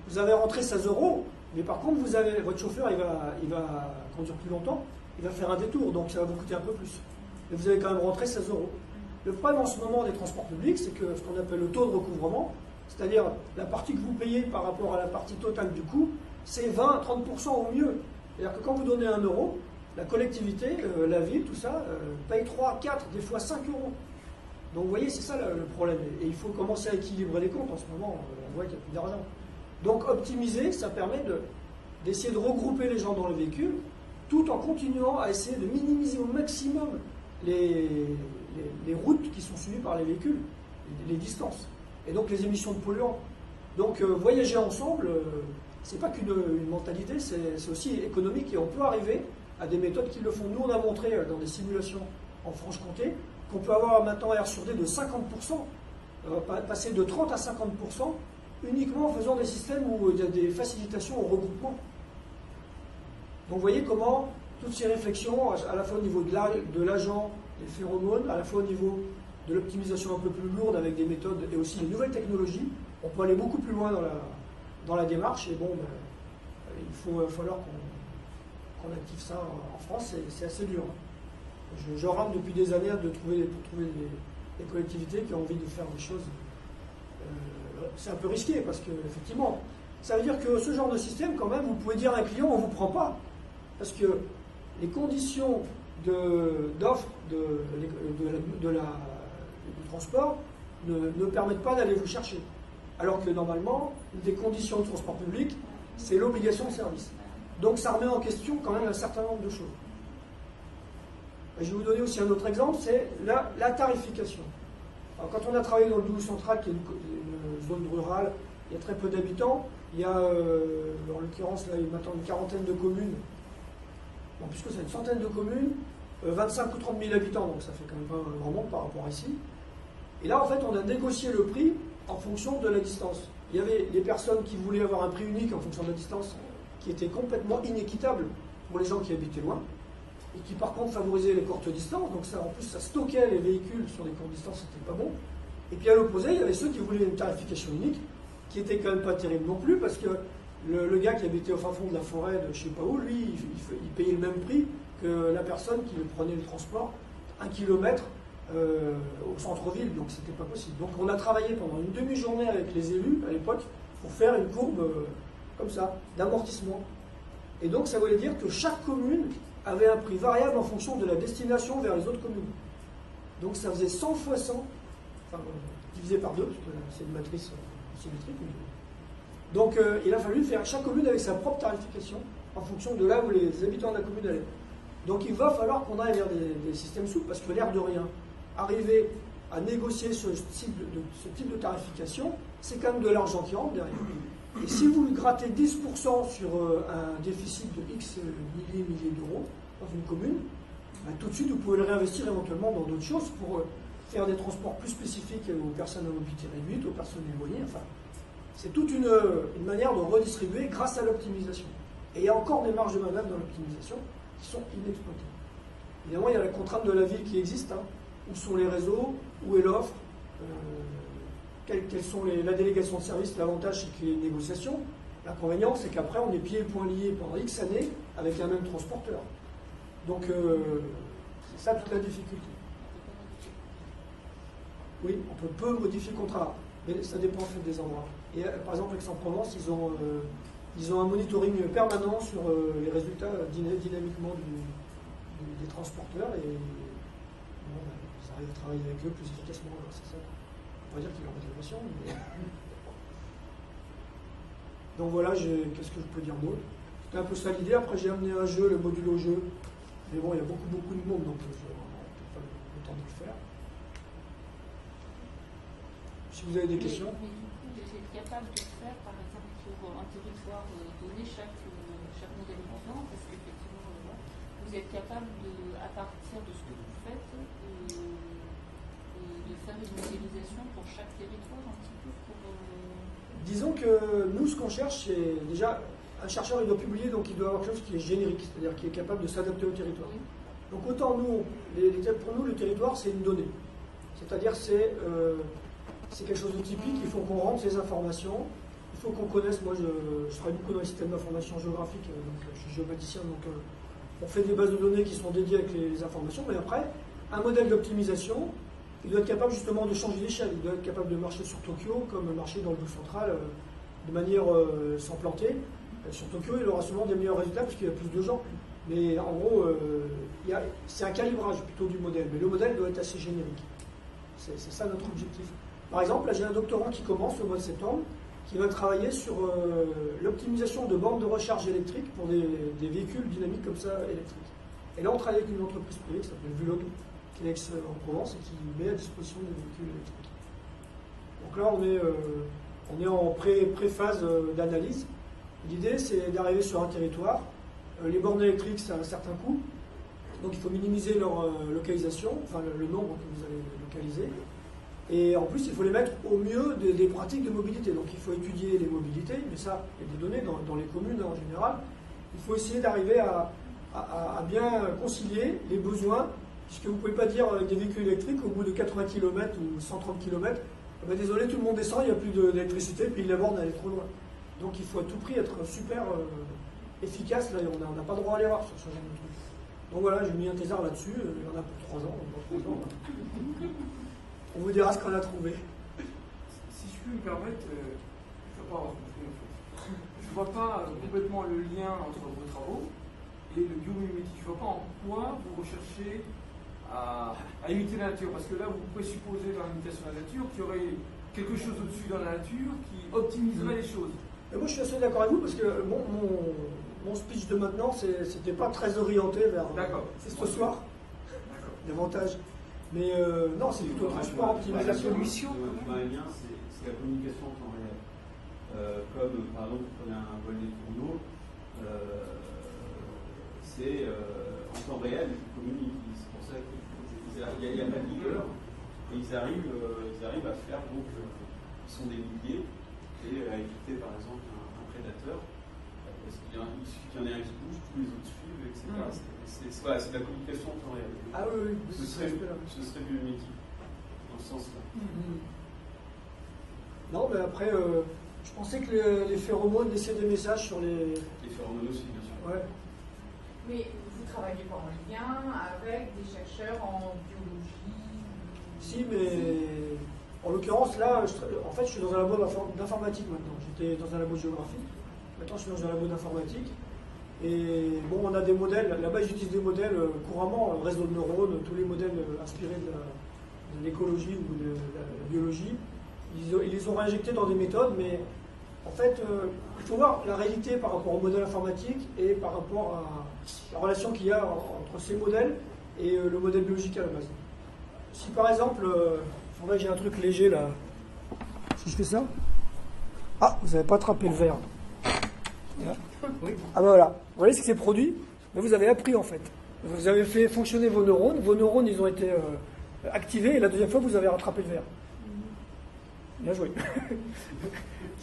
Vous avez rentré 16 €, mais par contre, votre chauffeur, il va conduire plus longtemps. Il va faire un détour, donc ça va vous coûter un peu plus. Mais vous avez quand même rentré 16 €. Le problème en ce moment des transports publics, c'est que ce qu'on appelle le taux de recouvrement, c'est-à-dire la partie que vous payez par rapport à la partie totale du coût, c'est 20 à 30% au mieux. C'est-à-dire que quand vous donnez 1 €, la collectivité, la ville, tout ça, paye 3, 4, des fois 5 €. Donc vous voyez, c'est ça le problème. Et il faut commencer à équilibrer les comptes en ce moment. On voit qu'il n'y a plus d'argent. Donc optimiser, ça permet d'essayer de regrouper les gens dans le véhicule, tout en continuant à essayer de minimiser au maximum les routes qui sont suivies par les véhicules, les distances, et donc les émissions de polluants. Donc voyager ensemble, c'est pas qu'une mentalité, c'est aussi économique, et on peut arriver à des méthodes qui le font. Nous, on a montré dans des simulations en Franche-Comté qu'on peut avoir maintenant un R sur D de 50%, passer de 30 à 50%, uniquement en faisant des systèmes où il y a des facilitations au regroupement. Donc vous voyez comment toutes ces réflexions, à la fois au niveau de l'agent, des phéromones, à la fois au niveau de l'optimisation un peu plus lourde avec des méthodes et aussi des nouvelles technologies, on peut aller beaucoup plus loin dans la démarche. Et bon, il va falloir qu'on active ça en France, c'est assez dur. Je rame depuis des années pour trouver des collectivités qui ont envie de faire des choses. C'est un peu risqué parce que, effectivement, ça veut dire que ce genre de système, quand même, vous pouvez dire à un client, on ne vous prend pas. Parce que les conditions d'offre du transport ne permettent pas d'aller vous chercher. Alors que normalement, une des conditions de transport public, c'est l'obligation de service. Donc ça remet en question quand même un certain nombre de choses. Et je vais vous donner aussi un autre exemple, c'est la tarification. Alors, quand on a travaillé dans le Doubs central, qui est une zone rurale, il y a très peu d'habitants. Il y a, en l'occurrence, là, maintenant une quarantaine de communes. Bon, puisque c'est une centaine de communes, 25 ou 30 000 habitants, donc ça fait quand même pas un grand nombre par rapport à ici. Et là, en fait, on a négocié le prix en fonction de la distance. Il y avait des personnes qui voulaient avoir un prix unique en fonction de la distance, qui était complètement inéquitable pour les gens qui habitaient loin, et qui par contre favorisait les courtes distances. Donc ça, en plus, ça stockait les véhicules sur des courtes distances, c'était pas bon. Et puis à l'opposé, il y avait ceux qui voulaient une tarification unique, qui était quand même pas terrible non plus, parce que le gars qui habitait au fin fond de la forêt de je sais pas où, lui, il payait le même prix que la personne qui prenait le transport 1 kilomètre au centre-ville, donc c'était pas possible. Donc on a travaillé pendant une demi-journée avec les élus à l'époque pour faire une courbe comme ça, d'amortissement. Et donc ça voulait dire que chaque commune avait un prix variable en fonction de la destination vers les autres communes. Donc ça faisait 100 fois 100, enfin divisé par 2, parce que c'est une matrice symétrique. Donc il a fallu faire chaque commune avec sa propre tarification en fonction de là où les habitants de la commune allaient. Donc il va falloir qu'on aille vers des systèmes souples, parce que l'air de rien, arriver à négocier ce type de tarification, c'est quand même de l'argent qui rentre derrière. Et si vous grattez 10% sur un déficit de X milliers d'euros dans une commune, ben, tout de suite vous pouvez le réinvestir éventuellement dans d'autres choses pour faire des transports plus spécifiques aux personnes à mobilité réduite, aux personnes éloignées. Enfin, c'est toute une manière de redistribuer grâce à l'optimisation. Et il y a encore des marges de manœuvre dans l'optimisation qui sont inexploitées. Évidemment, il y a la contrainte de la ville qui existe. Hein. Où sont les réseaux? Où est l'offre? Quelles sont la délégation de service? L'avantage, c'est qu'il y a une négociation. L'inconvénient, c'est qu'après, on est pieds et poings liés pendant X années avec un même transporteur. Donc, c'est ça toute la difficulté. Oui, on peut peu modifier le contrat, mais ça dépend en fait des endroits. Et par exemple, Aix-en-Provence, ils ont un monitoring permanent sur les résultats dynamiquement des transporteurs et bon, ça arrive à travailler avec eux plus efficacement. C'est ça. On va dire qu'il y a une réservation. Mais... Donc voilà, qu'est-ce que je peux dire d'autre? C'était un peu ça l'idée. Après, j'ai amené un jeu, le module au jeu. Mais bon, il y a beaucoup de monde, donc je n'ai pas le temps de le faire. Si vous avez des questions. Mais du coup, vous êtes capable de faire, par exemple, sur un territoire donné chaque modèle vivant, parce qu'effectivement, vous êtes capable, à partir de ce que vous faites, de faire une modélisation pour chaque territoire un petit peu pour, Disons que nous, ce qu'on cherche, c'est déjà un chercheur, il doit publier, donc il doit avoir quelque chose qui est générique, c'est-à-dire qui est capable de s'adapter au territoire. oui. Donc autant nous, pour nous, le territoire, c'est une donnée. C'est-à-dire c'est quelque chose de typique, il faut qu'on rentre ces informations, il faut qu'on connaisse, moi je travaille beaucoup dans les systèmes d'information géographique, donc je suis géomaticien, donc on fait des bases de données qui sont dédiées avec les informations, mais après, un modèle d'optimisation, il doit être capable justement de changer d'échelle, il doit être capable de marcher sur Tokyo comme marcher dans le Doubs central de manière sans planter. Sur Tokyo, il aura souvent des meilleurs résultats parce qu'il y a plus de gens. Mais en gros, c'est un calibrage plutôt du modèle, mais le modèle doit être assez générique. C'est ça notre objectif. Par exemple, là j'ai un doctorant qui commence au mois de septembre, qui va travailler sur l'optimisation de bornes de recharge électrique pour des véhicules dynamiques comme ça électriques. Et là on travaille avec une entreprise privée qui s'appelle Vulog, qui est Aix-en-Provence et qui met à disposition des véhicules électriques. Donc là on est en pré-phase d'analyse. L'idée c'est d'arriver sur un territoire. Les bornes électriques ça a un certain coût, donc il faut minimiser leur localisation, enfin le nombre que vous allez localiser. Et en plus, il faut les mettre au mieux des pratiques de mobilité. Donc il faut étudier les mobilités, mais ça, il y a des données dans les communes en général. Il faut essayer d'arriver à bien concilier les besoins, puisque vous ne pouvez pas dire avec des véhicules électriques, au bout de 80 km ou 130 km, eh ben, désolé, tout le monde descend, il n'y a plus d'électricité, puis la borne elle est trop loin. Donc il faut à tout prix être super efficace, là, on n'a pas droit à l'erreur sur ce genre de truc. Donc voilà, j'ai mis un thésard là-dessus, il y en a pour 3 ans, dans 3 ans. On vous dira ce qu'on a trouvé. Si je peux me permettre, je ne vais pas avoir compris en fait. Je ne vois pas complètement le lien entre vos travaux et le biomimétique. Je ne vois pas en quoi vous recherchez à imiter la nature. Parce que là, vous pouvez supposer dans l'imitation de la nature qu'il y aurait quelque chose au-dessus dans la nature qui optimiserait les choses. Et moi, je suis assez d'accord avec vous parce que mon speech de maintenant, c'était pas très orienté vers. D'accord. C'est ce soir. D'accord. Davantage. Mais non, c'est plutôt transport, optimisation. La solution, c'est la communication en temps réel. Comme par exemple, vous prenez un vol des tourneaux, c'est en temps réel, ils communiquent. C'est pour ça qu'il n'y a pas de vigueur. Et ils arrivent à faire, donc, ils sont des milliers, et à éviter par exemple un prédateur. Parce qu'il suffit qu'il y en ait un qui bouge, tous les autres suivent, etc. C'est de la communication en temps réel. Ah oui, ce serait biomimétique, dans ce sens-là. Non, mais après, je pensais que les phéromones laissaient des messages sur les. Les phéromones aussi, bien sûr. Ouais. Mais vous travaillez pas en lien avec des chercheurs en biologie, Si, mais en l'occurrence, là, en fait, je suis dans un labo d'informatique maintenant. J'étais dans un labo de géographie. Maintenant, je suis dans un labo d'informatique. Et bon, on a des modèles. Là-bas, j'utilise des modèles couramment, réseau de neurones, tous les modèles inspirés de l'écologie ou de la biologie. Ils les ont réinjectés dans des méthodes, mais en fait, il faut voir la réalité par rapport au modèle informatique et par rapport à la relation qu'il y a entre ces modèles et le modèle biologique à la base. Si par exemple, j'ai un truc léger là, si je fais ça, ah, vous n'avez pas attrapé le verre. Ah ben voilà, vous voyez ce qui s'est produit, mais vous avez appris en fait. Vous avez fait fonctionner vos neurones ils ont été activés, et la deuxième fois vous avez rattrapé le verre. Bien joué.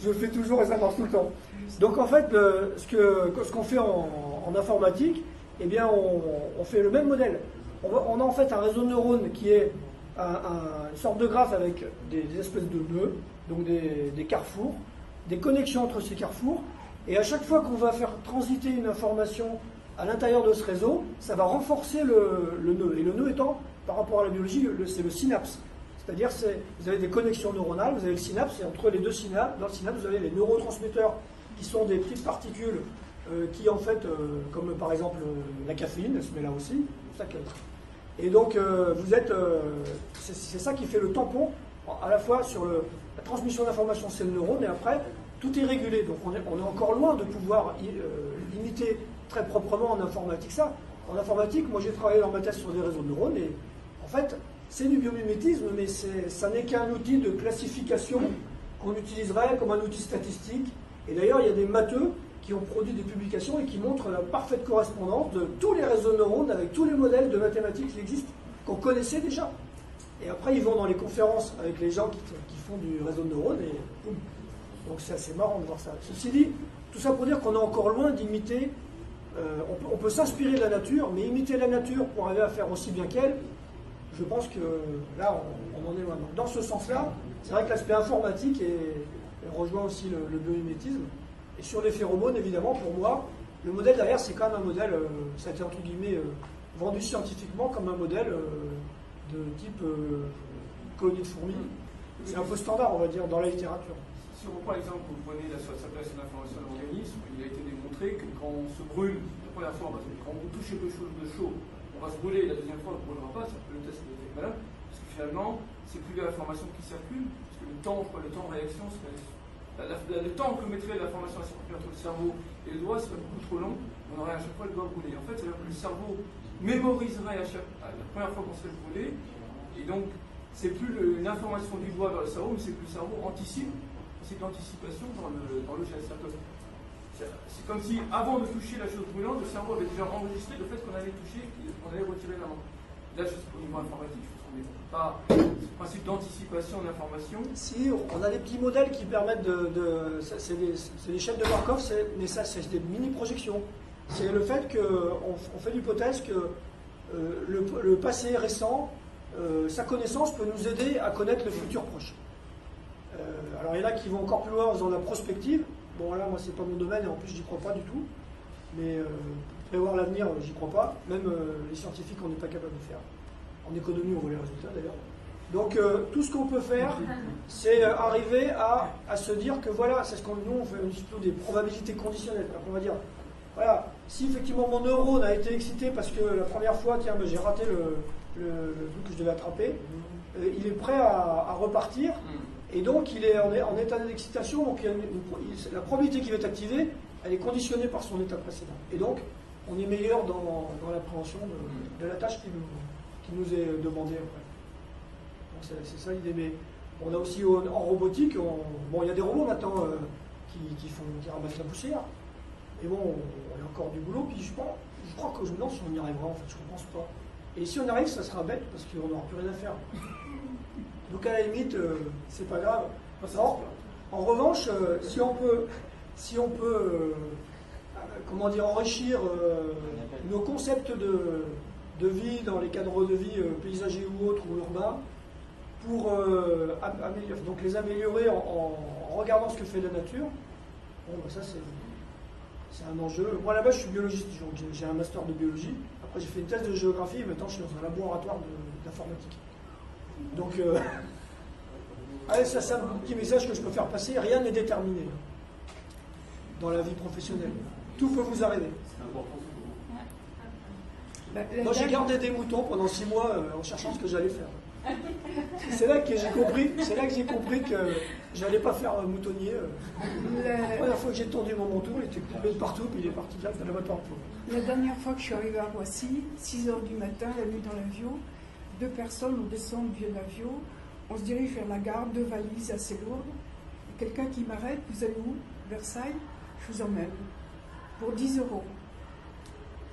Je le fais toujours et ça marche tout le temps. Donc en fait, ce qu'on fait en informatique, eh bien on fait le même modèle. On a en fait un réseau de neurones qui est une sorte de graphe avec des espèces de nœuds, donc des carrefours, des connexions entre ces carrefours, et à chaque fois qu'on va faire transiter une information à l'intérieur de ce réseau, ça va renforcer le nœud. Et le nœud étant, par rapport à la biologie, c'est le synapse. C'est-à-dire, vous avez des connexions neuronales, vous avez le synapse, et entre les deux synapses, dans le synapse, vous avez les neurotransmetteurs, qui sont des petites particules qui, en fait, comme par exemple la caféine, elle se met là aussi, c'est ça qu'elle est. Et donc, c'est ça qui fait le tampon, à la fois sur la transmission d'informations, c'est le neurone, et après, tout est régulé. Donc, on est encore loin de pouvoir imiter très proprement en informatique ça. En informatique, moi, j'ai travaillé dans ma thèse sur des réseaux de neurones, et en fait, c'est du biomimétisme, mais ça n'est qu'un outil de classification qu'on utiliserait comme un outil statistique. Et d'ailleurs, il y a des matheux qui ont produit des publications et qui montrent la parfaite correspondance de tous les réseaux de neurones avec tous les modèles de mathématiques qui existent, qu'on connaissait déjà. Et après, ils vont dans les conférences avec les gens qui font du réseau de neurones, et boum. Donc c'est assez marrant de voir ça. Ceci dit, tout ça pour dire qu'on est encore loin d'imiter. On peut s'inspirer de la nature, mais imiter la nature pour arriver à faire aussi bien qu'elle, je pense que là, on en est loin. Donc, dans ce sens-là, c'est vrai que l'aspect informatique rejoint aussi le biomimétisme. Et sur les phéromones, évidemment, pour moi, le modèle derrière, c'est quand même un modèle, ça a été entre guillemets vendu scientifiquement comme un modèle de type colonie de fourmis. C'est un peu standard, on va dire, dans la littérature. Si on reprend l'exemple que vous prenez la circulation d'information de l'organisme, il a été démontré que quand on se brûle, la première fois, quand vous touchez quelque chose de chaud, on va se brûler, la deuxième fois, on ne brûlera pas, ça peut le test de malade, parce que finalement, c'est plus l'information qui circule, parce que le temps de réaction, le temps que mettrait l'information à circuler entre le cerveau et le doigt serait beaucoup trop long, on aurait à chaque fois le doigt brûlé. En fait, c'est-à-dire que le cerveau mémoriserait la première fois qu'on serait brûlé, et donc, c'est plus une information du doigt vers le cerveau, mais c'est que le cerveau anticipe, c'est de l'anticipation dans le geste. C'est comme si, avant de toucher la chose brûlante, le cerveau avait déjà enregistré le fait qu'on allait toucher, qu'on allait retirer la main. Là, au niveau informatique, je trouve pas ce principe d'anticipation d'information. Si, on a des petits modèles qui permettent c'est des chaînes de Markov, mais ça, c'est des mini-projections. C'est le fait qu'on fait l'hypothèse que le passé récent, sa connaissance peut nous aider à connaître le futur proche. Alors, il y en a qui vont encore plus loin en faisant la prospective. Bon, là, moi, c'est pas mon domaine, et en plus, j'y crois pas du tout. Mais prévoir l'avenir, j'y crois pas. Même les scientifiques, on n'est pas capable de faire. En économie, on voit les résultats, d'ailleurs. Donc, tout ce qu'on peut faire, c'est arriver à se dire que, voilà, c'est ce qu'on nous, on fait plutôt des probabilités conditionnelles. Alors, on va dire, voilà, si effectivement mon neurone a été excité parce que la première fois, tiens, j'ai raté le truc que je devais attraper, il est prêt à repartir. Et donc, il est en état d'excitation, donc la probabilité qu'il va être activée, elle est conditionnée par son état précédent. Et donc, on est meilleur dans l'appréhension de la tâche qui nous est demandée après. C'est ça l'idée. Mais on a aussi en robotique, il y a des robots maintenant qui ramassent la poussière. Et bon, on a encore du boulot, puis je crois que je me demande si on y arrivera, en fait, je ne pense pas. Et si on arrive, ça sera bête, parce qu'on n'aura plus rien à faire. Donc à la limite, c'est pas grave. En revanche, si on peut comment dire, enrichir nos concepts de vie dans les cadres de vie paysagers ou autres ou urbains, pour donc les améliorer en regardant ce que fait la nature, bon, ça c'est un enjeu. Moi là-bas je suis biologiste, j'ai un master de biologie. Après j'ai fait une thèse de géographie et maintenant je suis dans un laboratoire d'informatique. Donc, allez, ça c'est un petit message que je peux faire passer. Rien n'est déterminé dans la vie professionnelle. Tout peut vous arriver. C'est important. Moi, j'ai gardé des moutons pendant 6 mois en cherchant ce que j'allais faire. C'est là que j'ai compris que j'allais pas faire moutonnier. La première fois que j'ai tendu mon manteau, il était coupé de partout, puis il est parti direct à la boîte à repos. La dernière fois que je suis arrivée à Roissy, 6 h du matin, la nuit dans l'avion, 2 personnes, on descend du vieux avion, on se dirige vers la gare, 2 valises assez lourdes. Quelqu'un qui m'arrête, vous allez où? Versailles? Je vous emmène. Pour 10 €.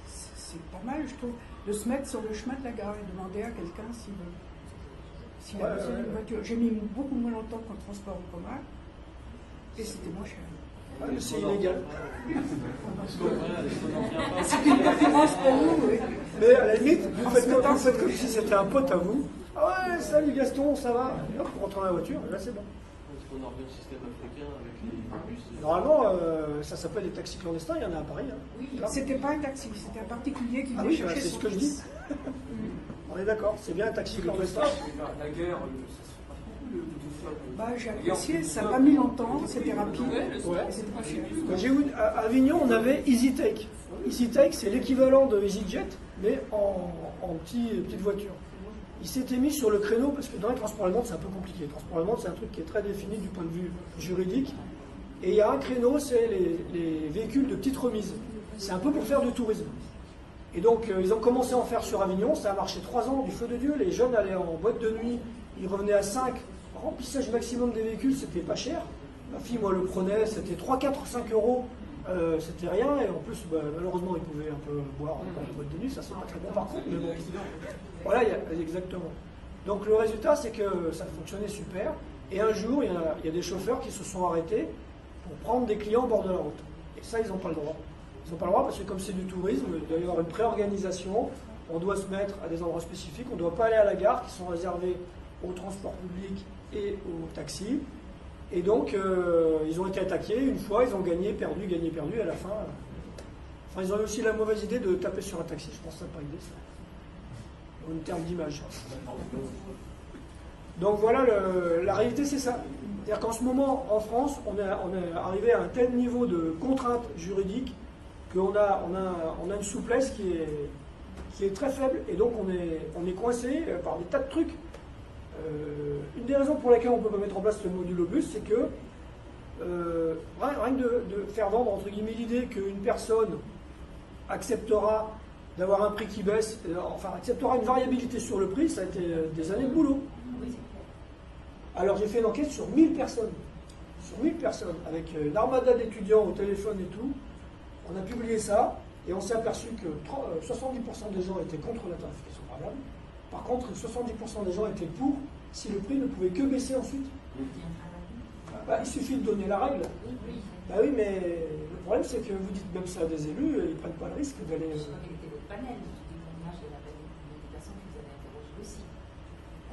C'est pas mal, je trouve, de se mettre sur le chemin de la gare et demander à quelqu'un s'il a besoin d'une voiture. J'ai mis beaucoup moins longtemps qu'en transport en commun et c'était moins cher. Ouais, mais c'est illégal. C'est une préférence pour nous, oui. Mais à la limite, vous faites comme si c'était un pote à vous. Ah ouais, salut Gaston, ça va? Et hop, vous rentrez dans la voiture, et là c'est bon. Est-ce qu'on a revient au système africain avec les bus? Normalement, ça s'appelle les taxis clandestins, il y en a à Paris. Hein. Oui, c'était pas un taxi, c'était un particulier qui Ah venait oui, chercher c'est son ce que je fils. dis. On est d'accord, c'est bien un taxi clandestin. La guerre, ça se fait pas beaucoup de tout ça. Bah, j'ai apprécié, ça n'a pas mis longtemps, c'était rapide, Ouais. et c'était pas cher. À Avignon, on avait EasyTake. EasyTake, c'est l'équivalent de EasyJet, mais en petite voiture. Il s'était mis sur le créneau parce que dans les transports allemands, c'est un peu compliqué. Les transports allemands, c'est un truc qui est très défini du point de vue juridique. Et il y a un créneau, c'est les véhicules de petite remise. C'est un peu pour faire du tourisme. Et donc, ils ont commencé à en faire sur Avignon. Ça a marché 3 ans du feu de Dieu. Les jeunes allaient en boîte de nuit. Ils revenaient à 5. Remplissage maximum des véhicules, c'était pas cher. Ma fille, moi, le prenait, c'était 3, 4, 5 €. C'était rien. Et en plus, malheureusement, ils pouvaient un peu boire en boîte de nuit. Ça, c'est pas très bon par contre. Mais bon. Voilà, exactement. Donc, le résultat, c'est que ça fonctionnait super. Et un jour, il y a des chauffeurs qui se sont arrêtés pour prendre des clients au bord de la route. Et ça, ils n'ont pas le droit. Ils n'ont pas le droit parce que comme c'est du tourisme, il doit y avoir une préorganisation. On doit se mettre à des endroits spécifiques. On ne doit pas aller à la gare qui sont réservés au transport public et aux taxis. Et donc, ils ont été attaqués une fois. Ils ont gagné, perdu. Et à la fin, ils ont eu aussi la mauvaise idée de taper sur un taxi. Je pense que ça n'a pas idée, ça. En termes d'image. Donc voilà, la réalité, c'est ça. C'est-à-dire qu'en ce moment, en France, on est arrivé à un tel niveau de contraintes juridiques qu'on a une souplesse qui est très faible, et donc on est coincé par des tas de trucs. Une des raisons pour lesquelles on ne peut pas mettre en place le module au bus, c'est que rien que de faire vendre entre guillemets l'idée qu'une personne acceptera d'avoir un prix qui baisse, enfin acceptera une variabilité sur le prix, ça a été des années de boulot. Alors j'ai fait une enquête sur 1000 personnes. Sur 1000 personnes, avec une armada d'étudiants au téléphone et tout. On a publié ça et on s'est aperçu que 70% des gens étaient contre la tarification variable. Par contre, 70% des gens étaient pour si le prix ne pouvait que baisser ensuite. Il suffit de donner la règle. Bah oui, mais le problème c'est que vous dites même ça à des élus, ils ne prennent pas le risque d'aller...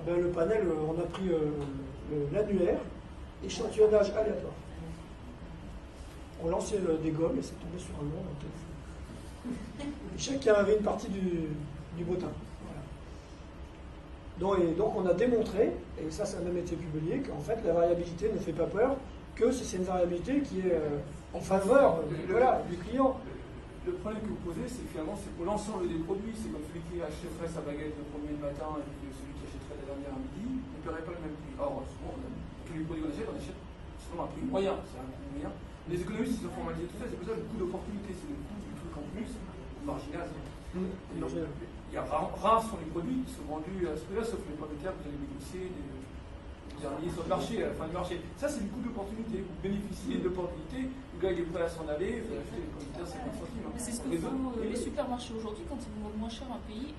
Le panel, on a pris l'annuaire, échantillonnage aléatoire. On lançait des gommes et c'est tombé sur un nom en téléphone. Et chacun avait une partie du bottin. Voilà. Donc on a démontré, et ça a même été publié, qu'en fait la variabilité ne fait pas peur, que c'est une variabilité qui est en faveur du client. Le problème que vous posez, c'est que finalement, c'est pour l'ensemble des produits. C'est comme celui qui achèterait sa baguette le premier le matin et puis celui qui achèterait la dernière à midi ne paierait pas le même prix. Or, souvent, tous les produits qu'on achète souvent à un prix moyen. C'est un prix moyen. Les économistes, ils ont formalisé tout ça. C'est pour ça le coût d'opportunité. C'est le coût du truc en plus, marginal. Il y a rares sont les produits qui sont vendus à ce prix-là, sauf les pommes de terre que vous allez négocier, des derniers sur le marché, à la fin du marché. Ça, c'est du coût d'opportunité. Vous bénéficiez de l'opportunité. Le gars, il est prêt à s'en aller, vous achetez les pommes de terre 50 centimes. C'est ce que font les supermarchés aujourd'hui quand ils vous vendent moins cher un produit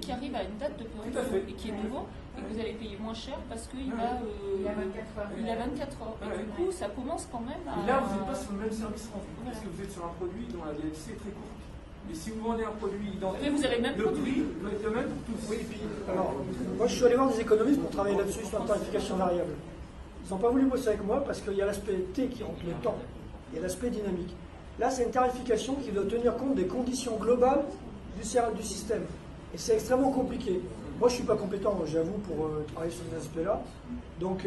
qui arrive à une date de péremption et qui est nouveau, et que vous allez payer moins cher parce qu'il a 24 heures. Il a 24 heures. Et du coup, ça commence quand même à... Et là, vous n'êtes pas sur le même service rendu, parce que vous êtes sur un produit dont la DLC est très courte. Mais si vous vendez un produit identique, vous avez le même prix doit être le même pour tous. Oui, et puis, alors, moi je suis allé voir des économistes pour travailler là-dessus sur la tarification variable. Ils n'ont pas voulu bosser avec moi parce qu'il y a l'aspect T qui rentre, le temps, il y a l'aspect dynamique. Là, c'est une tarification qui doit tenir compte des conditions globales du système. Et c'est extrêmement compliqué. Moi, je ne suis pas compétent, j'avoue, pour travailler sur ces aspects-là. Donc,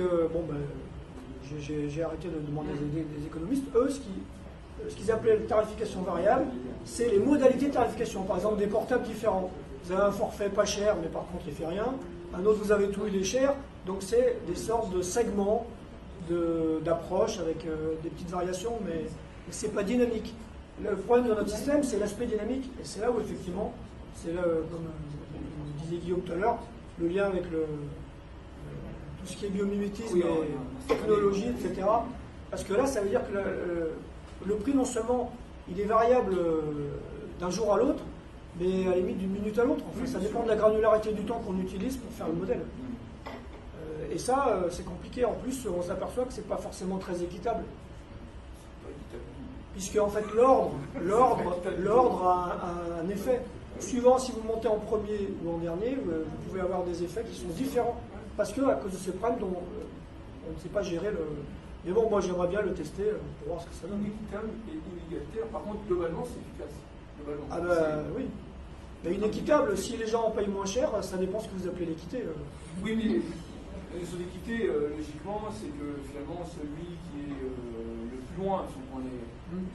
j'ai arrêté de demander des économistes. Eux, ce qu'ils appelaient la tarification variable, c'est les modalités de tarification. Par exemple, des portables différents. Vous avez un forfait pas cher, mais par contre, il ne fait rien. Un autre, vous avez tout, il est cher. Donc, c'est des sortes de segments d'approche avec des petites variations, mais ce n'est pas dynamique. Le problème de notre système, c'est l'aspect dynamique. Et c'est là où, effectivement, c'est là, comme disait Guillaume tout à l'heure, le lien avec tout ce qui est biomimétisme et technologie, etc. Parce que là, ça veut dire que le prix, non seulement, il est variable d'un jour à l'autre, mais à la limite d'une minute à l'autre. En fait, ça dépend de la granularité du temps qu'on utilise pour faire le modèle. Et ça, c'est compliqué. En plus, on s'aperçoit que c'est pas forcément très équitable. Puisque, en fait, l'ordre a un effet. Suivant si vous montez en premier ou en dernier, vous pouvez avoir des effets qui sont différents. Parce que, à cause de ces problèmes dont on ne sait pas gérer le. Mais bon, moi, j'aimerais bien le tester pour voir ce que ça donne. Inéquitable et inégalitaire, par contre, globalement, c'est efficace. Globalement. Ah ben oui. Mais inéquitable, si les gens en payent moins cher, ça dépend ce que vous appelez l'équité. Oui, mais la notion d'équité, logiquement, c'est que finalement, celui qui est le plus loin, si on prend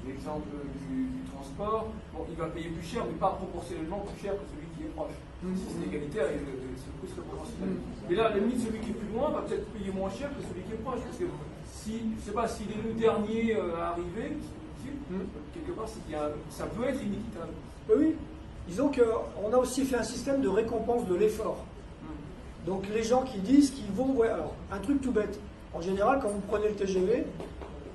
l'exemple du transport, bon, il va payer plus cher, mais pas proportionnellement plus cher que celui qui est proche. Si c'est l'égalitaire, c'est le coût serait proportionnel. Mais là, à la limite, celui qui est plus loin va peut-être payer moins cher que celui qui est proche. Parce que si, je sais pas, s'il est le dernier à arriver, quelque part, ça peut être inéquitable. Oui. Disons qu'on a aussi fait un système de récompense de l'effort. Donc les gens qui disent qu'ils vont... Alors, un truc tout bête. En général, quand vous prenez le TGV,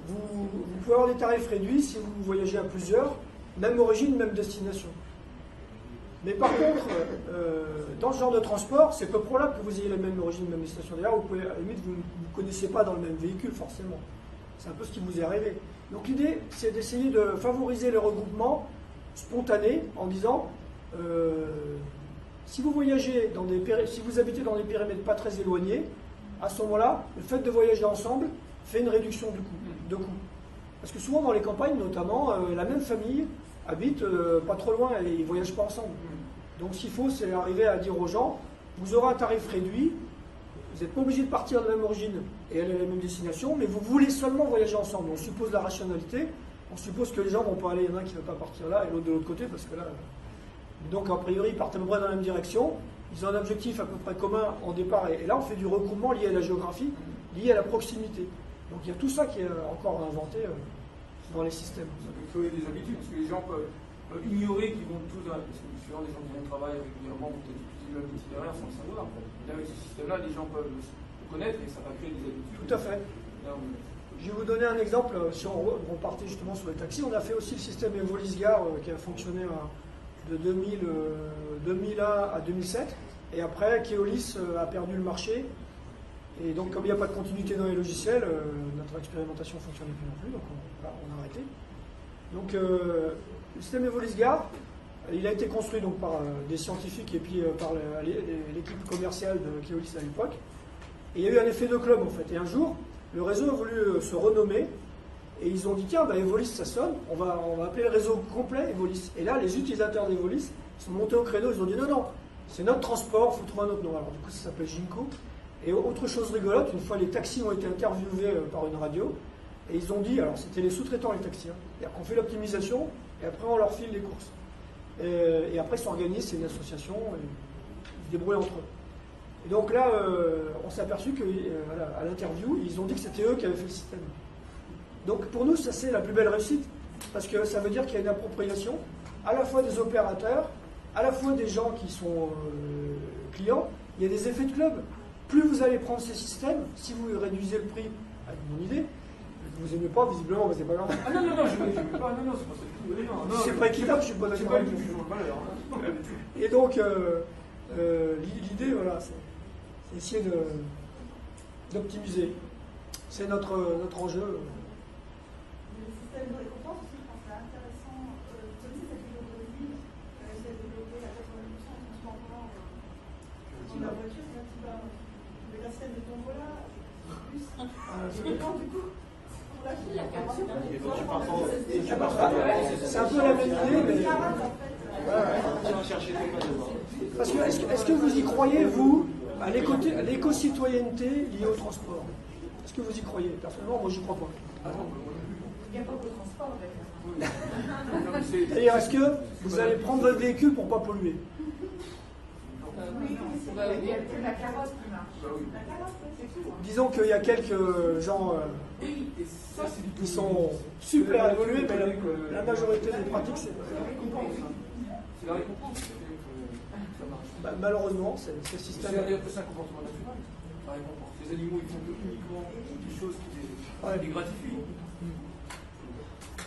vous pouvez avoir des tarifs réduits si vous voyagez à plusieurs, même origine, même destination. Mais par contre, dans ce genre de transport, c'est peu probable que vous ayez la même origine, même destination. D'ailleurs, à la limite, vous ne connaissez pas dans le même véhicule, forcément. C'est un peu ce qui vous est arrivé. Donc l'idée, c'est d'essayer de favoriser le regroupement spontané en disant... si vous voyagez si vous habitez dans des périmètres pas très éloignés, à ce moment-là, le fait de voyager ensemble fait une réduction de coût. Parce que souvent dans les campagnes, notamment, la même famille habite pas trop loin et ils ne voyagent pas ensemble. Donc ce qu'il faut, c'est arriver à dire aux gens, vous aurez un tarif réduit, vous n'êtes pas obligé de partir de la même origine et aller à la même destination, mais vous voulez seulement voyager ensemble. On suppose la rationalité, on suppose que les gens ne vont pas aller, il y en a un qui ne veut pas partir là et l'autre de l'autre côté, parce que là... Donc, a priori, ils partent à peu près dans la même direction. Ils ont un objectif à peu près commun en départ. Et là, on fait du regroupement lié à la géographie, lié à la proximité. Donc, il y a tout ça qui est encore à inventer dans les systèmes. Ça peut créer des habitudes, parce que les gens peuvent ignorer qu'ils vont tous... Parce que souvent, les gens qui vont travailler régulièrement vont peut-être utiliser leur itinéraire sans le savoir. Et avec ce système-là, les gens peuvent le connaître et ça va créer des habitudes. Tout à fait. Je vais vous donner un exemple. Si on partait justement sur les taxis, on a fait aussi le système Evolis-Gare qui a fonctionné de 2001 à 2007, et après Keolis a perdu le marché, et donc comme il n'y a pas de continuité dans les logiciels, notre expérimentation ne fonctionnait plus non plus, donc on a arrêté. Donc le système Evolis-Gare, il a été construit donc par des scientifiques et puis par l'équipe commerciale de Keolis à l'époque, et il y a eu un effet de club en fait, et un jour, le réseau a voulu se renommer. Et ils ont dit, tiens, Evolis, ça sonne, on va appeler le réseau complet Evolis. Et là, les utilisateurs d'Evolis sont montés au créneau, ils ont dit, non, c'est notre transport, il faut trouver un autre nom. Alors du coup, ça s'appelle Ginko. Et autre chose rigolote, une fois les taxis ont été interviewés par une radio, et ils ont dit, alors c'était les sous-traitants les taxis, c'est-à-dire qu'on fait l'optimisation, et après on leur file les courses. Et après, ils s'organisent, c'est une association, et ils se débrouillent entre eux. Et donc là, on s'est aperçu qu'à l'interview, ils ont dit que c'était eux qui avaient fait le système. Donc pour nous, ça c'est la plus belle réussite, parce que ça veut dire qu'il y a une appropriation, à la fois des opérateurs, à la fois des gens qui sont clients, il y a des effets de club. Plus vous allez prendre ces systèmes, si vous réduisez le prix, avec mon idée, vous n'aimez pas, visiblement, mais c'est pas grave. Ah non, je n'aime pas, c'est pas ça. C'est pas équitable, je suis pas d'accord avec vous. Et donc, l'idée, voilà, c'est essayer d'optimiser. C'est notre enjeu. Le système de récompense aussi, je pense que c'est intéressant. Comme c'est cette technologie, c'est développé à 80% en transport en commun. Dans la voiture, c'est un petit peu. Mais la scène de tombola, plus. Et quand du coup, on l'a fait, il y a 40 ans. C'est un peu la même idée, mais. Tu vas chercher tes Parce que est-ce que vous y croyez, vous, à l'éco-citoyenneté liée au transport? Est-ce que vous y croyez? Personnellement, moi, je n'y crois pas. Il n'y a pas que le transport, C'est-à-dire, est-ce que vous allez prendre votre véhicule pour ne pas polluer? Oui, il y a que la carotte qui marche. La carotte, c'est tout. Disons qu'il y a quelques gens qui sont super évolués, mais la majorité des pratiques, c'est... C'est la récompense qui fait que ça marche. Malheureusement, c'est le système. C'est un comportement naturel. La récompense. Les animaux, ils font uniquement des choses qui les gratifient.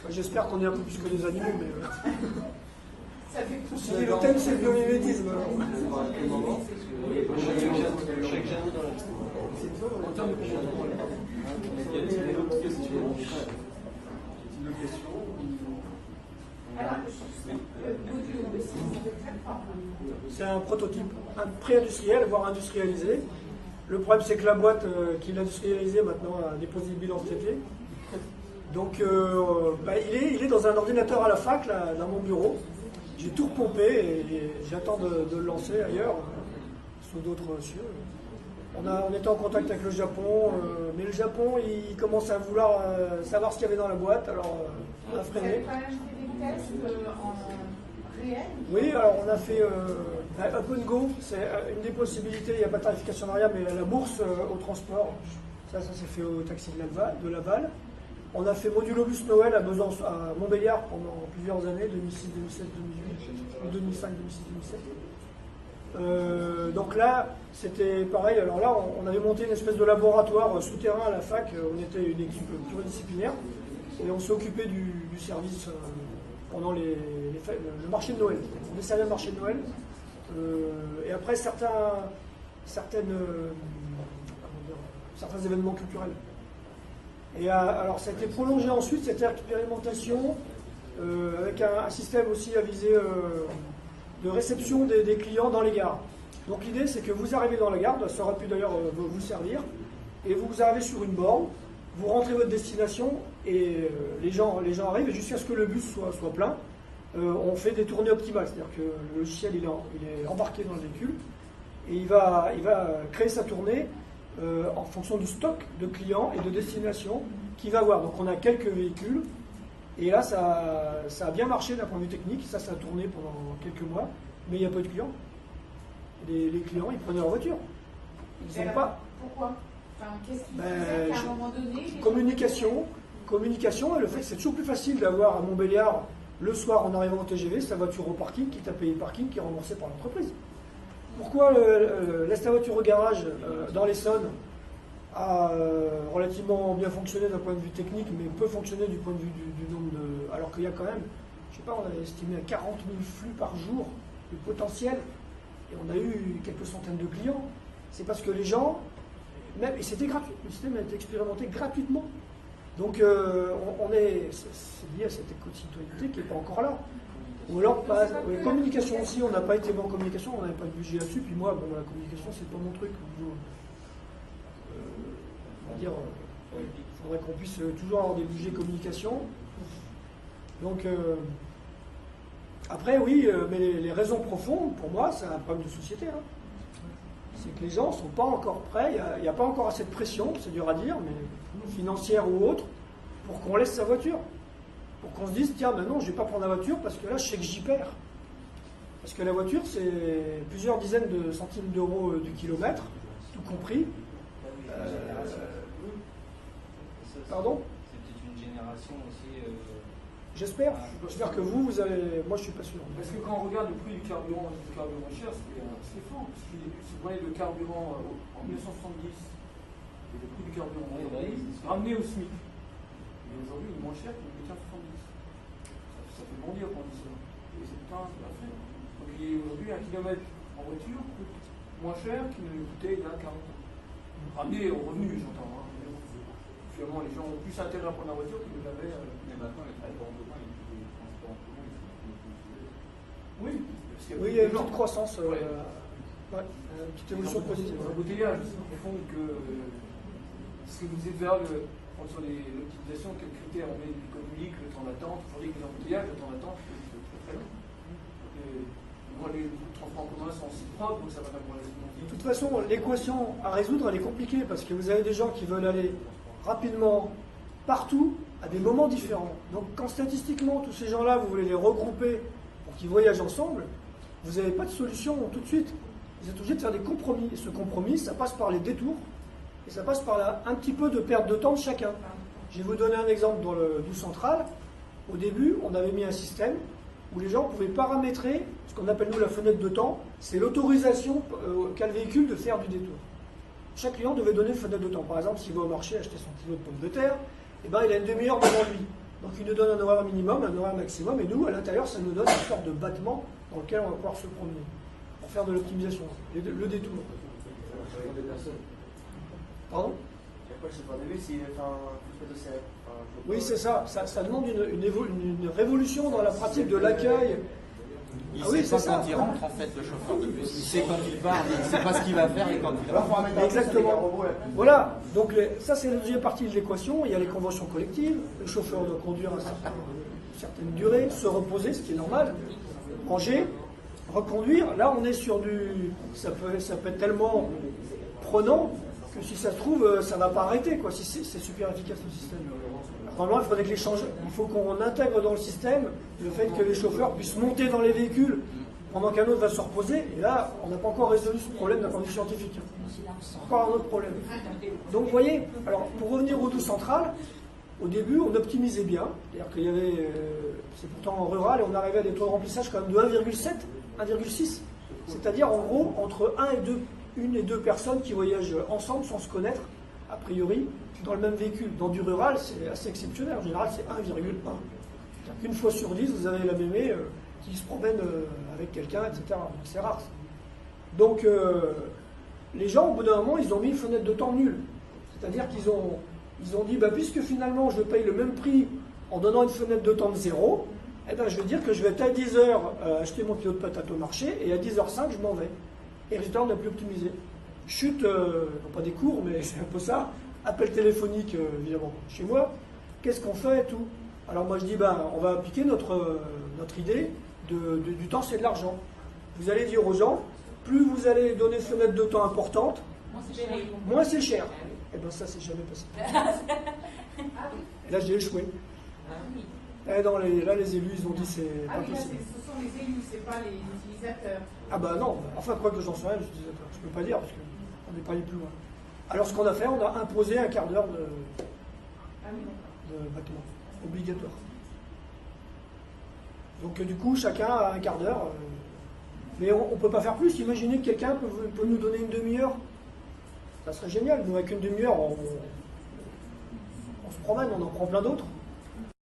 J'espère qu'on est un peu plus que des animaux, mais... Ça fait tout. Si le thème, c'est le biomimétisme. En termes de comportement, Il y a une autre question. Une autre question. C'est un prototype, un pré-industriel, voire industrialisé. Le problème, c'est que la boîte qui l'a industrialisé maintenant a déposé le bilan cet été. Donc, il est dans un ordinateur à la fac, là, dans mon bureau. J'ai tout repompé et j'attends de le lancer ailleurs, sous d'autres cieux. On était en contact avec le Japon, mais le Japon, il commence à vouloir savoir ce qu'il y avait dans la boîte, alors on a freiné. Vous avez quand même fait des tests en réel? Oui, alors on a fait Up and Go, c'est une des possibilités, il n'y a pas de tarification variable, mais la bourse au transport, ça s'est fait au taxi de Laval. On a fait Modulobus Noël à Montbéliard pendant plusieurs années, 2006, 2007, 2008, 2005, 2006, 2007. Donc là, c'était pareil. Alors là, on avait monté une espèce de laboratoire souterrain à la fac. On était une équipe pluridisciplinaire et on s'est occupé du service pendant le marché de Noël. On desservait le marché de Noël. Et après, certains événements culturels. Et alors, ça a été prolongé ensuite, cette expérimentation, avec un système aussi à visée de réception des clients dans les gares. Donc l'idée, c'est que vous arrivez dans la gare, ça aurait pu d'ailleurs vous servir, et vous arrivez sur une borne, vous rentrez votre destination, et les gens arrivent, et jusqu'à ce que le bus soit plein, on fait des tournées optimales, c'est-à-dire que le logiciel il est embarqué dans le véhicule, et il va créer sa tournée en fonction du stock de clients et de destinations qu'il va avoir. Donc on a quelques véhicules, et là ça a bien marché d'un point de vue technique, ça a tourné pendant quelques mois, mais il n'y a pas de clients. Les clients, ils prenaient leur voiture. Ils n'ont pas. Pourquoi? Qu'est-ce qui faisait qu'à un moment donné... Communication, et le fait que c'est toujours plus facile d'avoir à Montbéliard, le soir en arrivant au TGV, sa voiture au parking, quitte à payer le parking qui est remboursé par l'entreprise. Pourquoi laisse ta voiture au garage dans l'Essonne a relativement bien fonctionné d'un point de vue technique, mais peut fonctionner du point de vue du nombre de... Alors qu'il y a quand même, je sais pas, on avait estimé à 40 000 flux par jour de potentiel, et on a eu quelques centaines de clients. C'est parce que les gens, et c'était gratuit, le système a été expérimenté gratuitement. Donc c'est lié à cette éco-citoyenneté qui n'est pas encore là. Ou alors, communication aussi, on n'a pas été bon en communication, on n'avait pas de budget là-dessus, puis moi, la communication, c'est pas mon truc. On va dire, il faudrait qu'on puisse toujours avoir des budgets communication. Donc, après, oui, mais les raisons profondes, pour moi, c'est un problème de société. Hein. C'est que les gens ne sont pas encore prêts, il n'y a pas encore assez de pression, c'est dur à dire, mais financière ou autre, pour qu'on laisse sa voiture. Pour qu'on se dise, tiens, maintenant, je ne vais pas prendre la voiture parce que là, je sais que j'y perds. Parce que la voiture, c'est plusieurs dizaines de centimes d'euros du kilomètre, tout compris. Pardon? C'est peut-être une génération aussi. J'espère. J'espère que vous allez. Moi, je suis pas sûr. Parce que quand on regarde le prix du carburant cher, c'est fort. Parce que si vous prenez le carburant en 1970, et le prix du carburant aujourd'hui, c'est ramené au SMIC. Et aujourd'hui, il est moins cher qu'il était en 70. Ça fait bondir quand on dit ça. Et c'est putain, c'est la fin. Donc aujourd'hui, un kilomètre en voiture coûte moins cher qu'il ne coûtait il y a 40 ans. Ramené au revenu, j'entends. Hein. Finalement, les gens ont plus intérêt à prendre la voiture qu'ils ne l'avaient. Mais maintenant, les transports en commun, les transports en commun, ils sont plus. Oui, il y a une petite croissance, une petite évolution positive. Les embouteillages font que ce que vous disiez vers sur l'optimisation, quels critères on met économique, le temps d'attente. Aujourd'hui, avec les embouteillages, le temps d'attente, c'est très très long. Les transports transports en commun sont aussi propres, donc ça va répondre à De toute façon, l'équation à résoudre, elle est compliquée parce que vous avez des gens qui veulent aller rapidement partout à des moments différents. Donc quand statistiquement tous ces gens-là, vous voulez les regrouper pour qu'ils voyagent ensemble, vous n'avez pas de solution tout de suite. Vous êtes obligé de faire des compromis. Et ce compromis, ça passe par les détours et ça passe par un petit peu de perte de temps de chacun. Je vais vous donner un exemple dans le Doubs central. Au début, on avait mis un système où les gens pouvaient paramétrer ce qu'on appelle nous la fenêtre de temps, c'est l'autorisation qu'a le véhicule de faire du détour. Chaque client devait donner une fenêtre de temps. Par exemple, s'il va au marché acheter son kilo de pommes de terre, eh ben, il a une demi-heure devant lui. Donc il nous donne un horaire minimum, un horaire maximum, et nous, à l'intérieur, ça nous donne une sorte de battement dans lequel on va pouvoir se promener pour faire de l'optimisation, le détour. Pardon? Oui, c'est ça. Ça demande une révolution dans la pratique de l'accueil. Il sait pas quand il rentre, en fait, le chauffeur de bus. Il sait quand il part, il ne sait pas ce qu'il va faire et quand il rentre. Exactement. Voilà. Donc ça, c'est la deuxième partie de l'équation. Il y a les conventions collectives. Le chauffeur doit conduire une certaine durée, se reposer, ce qui est normal, manger, reconduire. Là, on est sur du... Ça peut être tellement prenant que si ça se trouve, ça ne va pas arrêter, quoi. Si c'est super efficace le système. Normalement, il faudrait que il faut qu'on intègre dans le système le fait que les chauffeurs puissent monter dans les véhicules pendant qu'un autre va se reposer. Et là, on n'a pas encore résolu ce problème d'un point de vue scientifique. C'est encore un autre problème. Donc, vous voyez, alors pour revenir au Doubs central, au début, on optimisait bien. C'est-à-dire qu'il y avait, c'est pourtant en rural, et on arrivait à des taux de remplissage quand même de 1,7, 1,6. C'est-à-dire, en gros, entre 1 et 2 personnes qui voyagent ensemble sans se connaître, a priori, dans le même véhicule. Dans du rural, c'est assez exceptionnel. En général, c'est 1,1. Une fois sur 10, vous avez la mémé qui se promène avec quelqu'un, etc. Donc c'est rare. Donc les gens, au bout d'un moment, ils ont mis une fenêtre de temps nulle. C'est-à-dire qu'ils ont dit, bah, puisque finalement je paye le même prix en donnant une fenêtre de temps de 0, eh ben, je vais dire que je vais être à 10h acheter mon kilo de patates au marché et à 10h05, je m'en vais. Et résultat, on n'a plus optimisé. Chute, non pas des cours, mais c'est un peu ça. Appel téléphonique, évidemment, chez moi. Qu'est-ce qu'on fait et tout? Alors moi je dis, ben, on va appliquer notre idée du temps, c'est de l'argent. Vous allez dire aux gens, plus vous allez donner une fenêtre de temps importante, moins c'est cher. Et bien ça, c'est jamais passé. Là, j'ai échoué. Et là, les élus, ils ont dit, c'est pas possible. Ce sont les élus, c'est pas les utilisateurs. Ah bah non, enfin, quoi que j'en sois rien, les utilisateurs. Je ne peux pas dire, parce qu'on n'est pas allé plus loin. Alors, ce qu'on a fait, on a imposé un quart d'heure de battement obligatoire. Donc, du coup, chacun a un quart d'heure. Mais on ne peut pas faire plus. Imaginez que quelqu'un peut nous donner une demi-heure. Ça serait génial. Nous, avec une demi-heure, on se promène, on en prend plein d'autres.